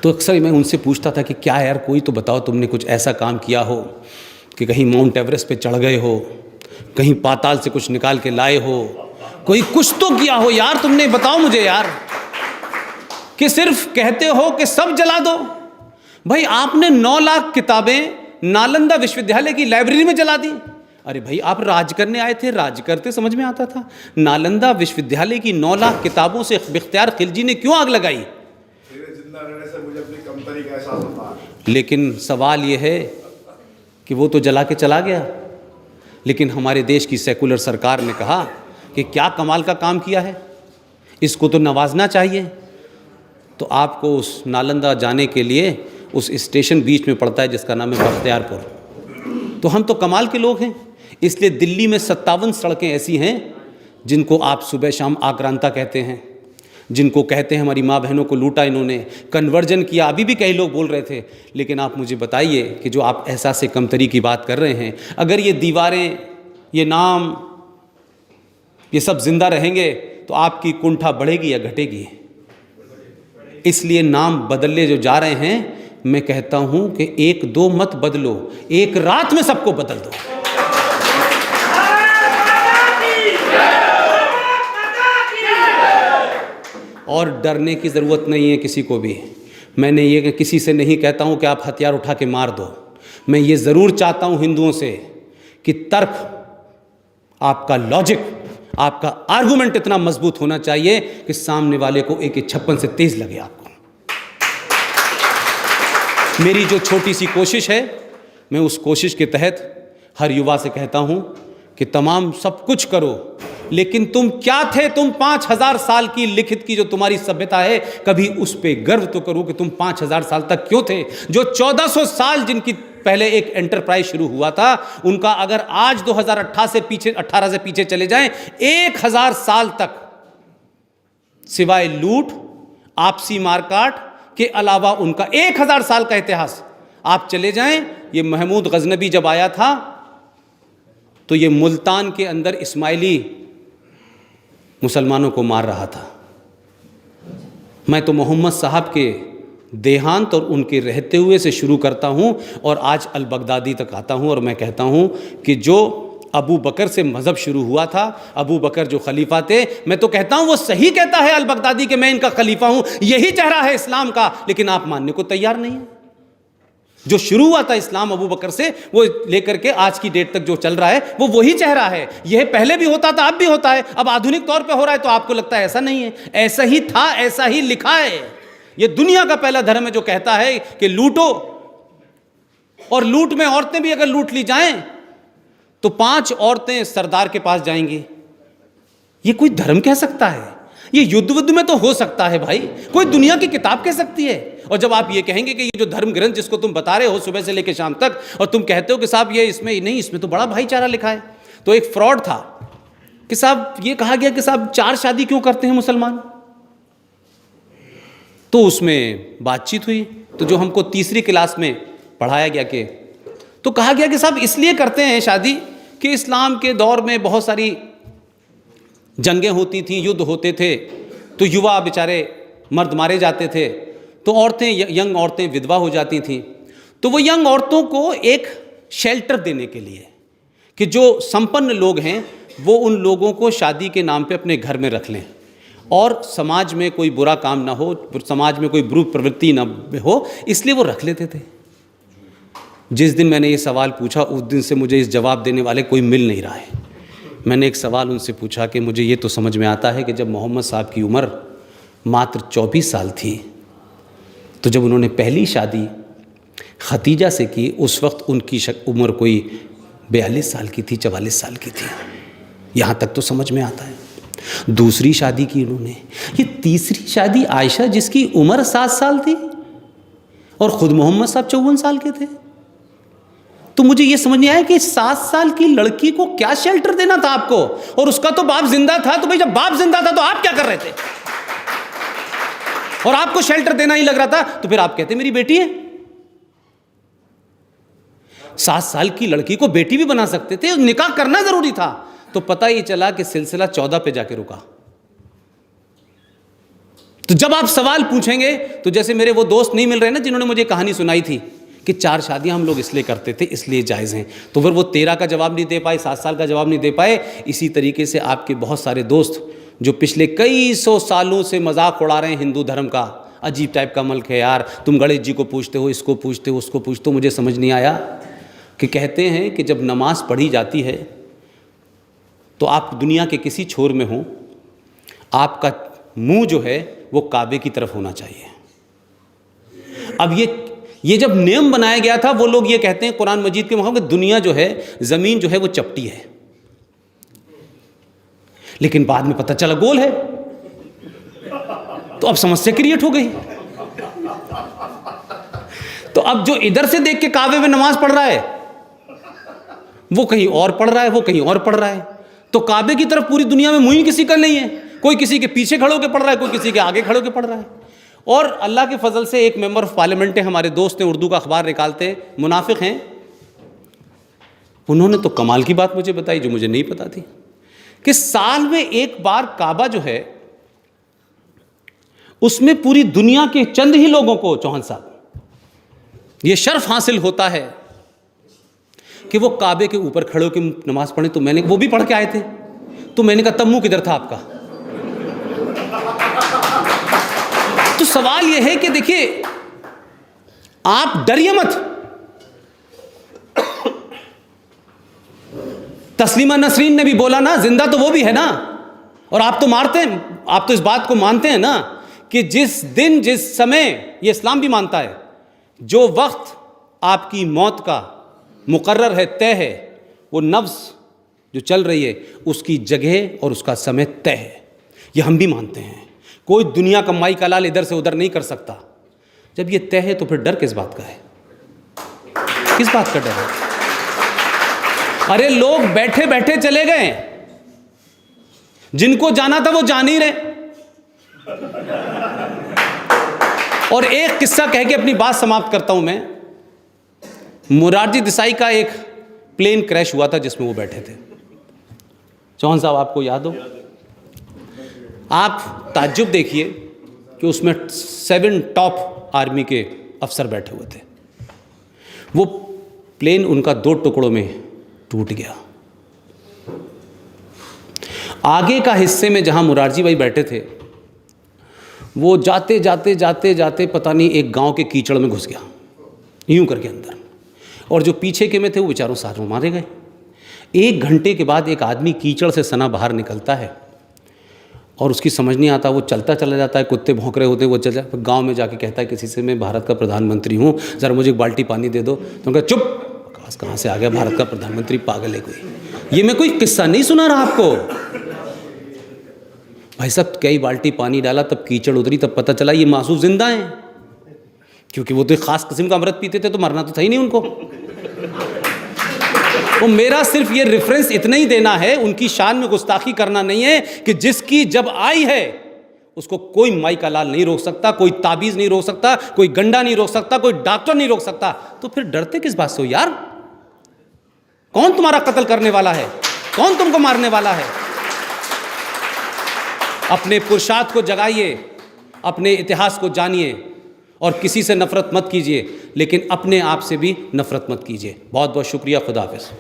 तो अक्सर मैं उनसे पूछता था कि क्या यार, कोई तो बताओ, तुमने कुछ ऐसा काम किया हो कि कहीं माउंट एवरेस्ट पे चढ़ गए हो, कहीं पाताल से कुछ निकाल के लाए हो, कोई कुछ तो किया हो यार तुमने, बताओ मुझे यार, कि सिर्फ कहते हो कि सब जला दो। भाई आपने 9 लाख किताबें नालंदा विश्वविद्यालय की लाइब्रेरी में जला दी। अरे भाई आप राज करने आए थे, राज करते समझ में आता था। नालंदा विश्वविद्यालय की 9 लाख किताबों से इख्तियार खिलजी ने क्यों आग लगाई? जिंदा रहने से मुझे अपनी कमतरी का एहसास होता है। लेकिन सवाल ये है कि वो तो जला के चला गया, लेकिन हमारे देश की सेकुलर सरकार ने कहा कि क्या कमाल का काम किया है, इसको तो नवाजना चाहिए। तो आपको उस नालंदा जाने के लिए उस स्टेशन बीच में पड़ता है जिसका नाम है बख्तियारपुर। तो हम तो कमाल के लोग हैं, इसलिए दिल्ली में 57 सड़कें ऐसी हैं जिनको आप सुबह शाम आक्रांता कहते हैं, जिनको कहते हैं हमारी माँ बहनों को लूटा इन्होंने, कन्वर्जन किया, अभी भी कई लोग बोल रहे थे। लेकिन आप मुझे बताइए कि जो आप एहसास कमतरी की बात कर रहे हैं, अगर ये दीवारें, ये नाम, ये सब जिंदा रहेंगे तो आपकी कुंठा बढ़ेगी या घटेगी? इसलिए नाम बदलने जो जा रहे हैं, मैं कहता हूं कि 1-2 मत बदलो, एक रात में सबको बदल दो। और डरने की ज़रूरत नहीं है किसी को भी। मैंने ये किसी से नहीं कहता हूँ कि आप हथियार उठा के मार दो। मैं ये ज़रूर चाहता हूँ हिंदुओं से कि तर्क, आपका लॉजिक, आपका आर्गुमेंट इतना मजबूत होना चाहिए कि सामने वाले को AK-56 से तेज लगे आपको। मेरी जो छोटी सी कोशिश है, मैं उस कोशिश के तहत हर युवा से कहता हूं कि तमाम सब कुछ करो, लेकिन तुम क्या थे? तुम 5000 साल की लिखित की जो तुम्हारी सभ्यता है, कभी उस पे गर्व तो करो कि तुम 5000 साल तक क्यों थे। जो 1400 साल जिनकी पहले एक एंटरप्राइज शुरू हुआ था, उनका अगर आज 2018 से पीछे चले जाएं, 1000 साल तक सिवाय लूट, आपसी मारकाट के अलावा उनका 1000 साल का इतिहास आप चले जाएं। ये महमूद गजनबी जब आया था तो ये मुल्तान के अंदर इस्माइली मुसलमानों को मार रहा था। मैं तो मोहम्मद साहब के देहांत और उनके रहते हुए से शुरू करता हूं और आज अल बगदादी तक आता हूं और मैं कहता हूं कि जो अबू बकर से मज़हब शुरू हुआ था, अबू बकर जो खलीफा थे, मैं तो कहता हूं वो सही कहता है अल बगदादी कि मैं इनका खलीफा हूं, यही चेहरा है इस्लाम का, लेकिन आप मानने को तैयार नहीं है। जो शुरू हुआ था इस्लाम अबू बकर से, वो लेकर के आज की डेट तक जो चल रहा है वो वही चेहरा है। यह पहले भी होता था, अब भी होता है, अब आधुनिक तौर पे हो रहा है, तो आपको लगता है ऐसा नहीं है। ऐसा ही था, ऐसा ही लिखा है। यह दुनिया का पहला धर्म है जो कहता है कि लूटो, और लूट में औरतें भी अगर लूट ली जाएं तो 5 औरतें सरदार के पास जाएंगी। ये कोई धर्म कह सकता है? ये युद्ध में तो हो सकता है भाई, कोई दुनिया की किताब कह सकती है। और जब आप ये कहेंगे कि ये जो धर्म ग्रंथ जिसको तुम बता रहे हो सुबह से लेकर शाम तक, और तुम कहते हो कि साहब ये इसमें नहीं, इसमें तो बड़ा भाईचारा लिखा है, तो एक फ्रॉड था कि साहब ये कहा गया कि साहब 4 शादी क्यों करते हैं मुसलमान। तो उसमें बातचीत हुई, तो जो हमको तीसरी क्लास में पढ़ाया गया कि तो कहा गया कि साहब इसलिए करते हैं शादी कि इस्लाम के दौर में बहुत सारी जंगें होती थी, युद्ध होते थे, तो युवा बेचारे मर्द मारे जाते थे, तो औरतें, यंग औरतें विधवा हो जाती थीं। तो वो यंग औरतों को एक शेल्टर देने के लिए कि जो संपन्न लोग हैं वो उन लोगों को शादी के नाम पे अपने घर में रख लें और समाज में कोई बुरा काम ना हो, समाज में कोई बुरी प्रवृत्ति ना हो, इसलिए वो रख लेते थे। जिस दिन मैंने ये सवाल पूछा उस दिन से मुझे इस जवाब देने वाले कोई मिल नहीं रहा है। मैंने एक सवाल उनसे पूछा कि मुझे ये तो समझ में आता है कि जब मोहम्मद साहब की उम्र मात्र 24 साल थी, तो जब उन्होंने पहली शादी खतीजा से की उस वक्त उनकी उम्र कोई 42 साल की थी, 44 साल की थी। यहाँ तक तो समझ में आता है। दूसरी शादी की उन्होंने, ये तीसरी शादी आयशा जिसकी उम्र 7 साल थी और ख़ुद मोहम्मद साहब 54 साल के थे। तो मुझे ये समझ नहीं आया कि 7 साल की लड़की को क्या शेल्टर देना था आपको, और उसका तो बाप जिंदा था। तो भाई जब बाप जिंदा था तो आप क्या कर रहे थे? और आपको शेल्टर देना ही लग रहा था, तो फिर आप कहते मेरी बेटी है। 7 साल की लड़की को बेटी भी बना सकते थे, निकाह करना जरूरी था। तो पता ही चला कि सिलसिला 14 पे जाके रुका। तो जब आप सवाल पूछेंगे तो जैसे मेरे वो दोस्त नहीं मिल रहे ना जिन्होंने मुझे कहानी सुनाई थी कि 4 शादियां हम लोग इसलिए करते थे, इसलिए जायज़ हैं, तो फिर वो 13 का जवाब नहीं दे पाए, 7 साल का जवाब नहीं दे पाए। इसी तरीके से आपके बहुत सारे दोस्त जो पिछले कई 100 सालों से मजाक उड़ा रहे हैं हिंदू धर्म का, अजीब टाइप का मुल्क है यार, तुम गणेश जी को पूछते हो, इसको पूछते हो, उसको पूछते हो। मुझे समझ नहीं आया कि कहते हैं कि जब नमाज पढ़ी जाती है तो आप दुनिया के किसी छोर में हो, आपका मुंह जो है वो काबे की तरफ होना चाहिए। अब ये जब नियम बनाया गया था, वो लोग ये कहते हैं कुरान मजीद के मुताबिक दुनिया जो है, ज़मीन जो है वो चपटी है, लेकिन बाद में पता चला गोल है, तो अब समस्या क्रिएट हो गई। तो अब जो इधर से देख के काबे में नमाज पढ़ रहा है वो कहीं और पढ़ रहा है, वो कहीं और पढ़ रहा है। तो काबे की तरफ पूरी दुनिया में मुंह ही किसी का नहीं है, कोई किसी के पीछे खड़े होकर पढ़ रहा है, कोई किसी के आगे खड़े होकर पढ़ रहा है। और अल्लाह के फजल से एक मेंबर ऑफ पार्लियामेंट है, हमारे दोस्त हैं, उर्दू का अखबार निकालते हैं, मुनाफिक हैं। उन्होंने तो कमाल की बात मुझे बताई जो मुझे नहीं पता थी कि साल में एक बार काबा जो है उसमें पूरी दुनिया के चंद ही लोगों को, चौहान साहब, ये शर्फ हासिल होता है कि वो काबे के ऊपर खड़े होकर नमाज पढ़े। तो मैंने, वो भी पढ़ के आए थे, तो मैंने कहा तब मुंह किधर था आपका? तो सवाल यह है कि देखिए, आप डरिए मत। तस्लीमा नसरीन ने भी बोला ना, जिंदा तो वो भी है ना, और आप तो मारते हैं, आप तो इस बात को मानते हैं ना कि जिस दिन जिस समय, ये इस्लाम भी मानता है, जो वक्त आपकी मौत का मुकर्रर है, तय है, वो नफ्स जो चल रही है उसकी जगह और उसका समय तय है। ये हम भी मानते हैं। कोई दुनिया का माई का लाल इधर से उधर नहीं कर सकता। जब ये तय है तो फिर डर किस बात का है? किस बात का डर है? अरे लोग बैठे बैठे चले गए, जिनको जाना था वो जान ही रहे। और एक किस्सा कह के अपनी बात समाप्त करता हूं मैं। मोरारजी देसाई का एक प्लेन क्रैश हुआ था जिसमें वो बैठे थे। चौहान साहब, आपको याद हो? आप ताज्जुब देखिए कि उसमें 7 टॉप आर्मी के अफसर बैठे हुए थे। वो प्लेन उनका 2 टुकड़ों में टूट गया। आगे का हिस्से में जहां मोरारजी भाई बैठे थे, वो जाते जाते जाते जाते पता नहीं एक गांव के कीचड़ में घुस गया, यूं करके अंदर, और जो पीछे के में थे वो बेचारों सारों मारे गए। 1 घंटे के बाद एक आदमी कीचड़ से सना बाहर निकलता है और उसकी समझ नहीं आता, वो चलता चला जाता है, कुत्ते भौंक रहे होते हैं, वो चल जाता है, गाँव में जाके कहता है किसी से, मैं भारत का प्रधानमंत्री हूँ, ज़रा मुझे एक बाल्टी पानी दे दो। तो उनका चुप, कहाँ से आ गया भारत का प्रधानमंत्री, पागल है कोई। ये मैं कोई किस्सा नहीं सुना रहा आपको भाई साहब। कई बाल्टी पानी डाला, तब कीचड़ उतरी, तब पता चला ये मासूम जिंदा हैं, क्योंकि वो तो एक खास किस्म का अमृत पीते थे, तो मरना तो था ही नहीं उनको। तो मेरा सिर्फ ये रेफरेंस इतना ही देना है, उनकी शान में गुस्ताखी करना नहीं है कि जिसकी जब आई है उसको कोई माई का लाल नहीं रोक सकता, कोई ताबीज़ नहीं रोक सकता, कोई गंडा नहीं रोक सकता, कोई डॉक्टर नहीं रोक सकता। तो फिर डरते किस बात से हो यार? कौन तुम्हारा कत्ल करने वाला है? कौन तुमको मारने वाला है? अपने पुरुषार्थ को जगाइए, अपने इतिहास को जानिए, और किसी से नफरत मत कीजिए, लेकिन अपने आप से भी नफरत मत कीजिए। बहुत बहुत शुक्रिया। खुदा हाफिज़।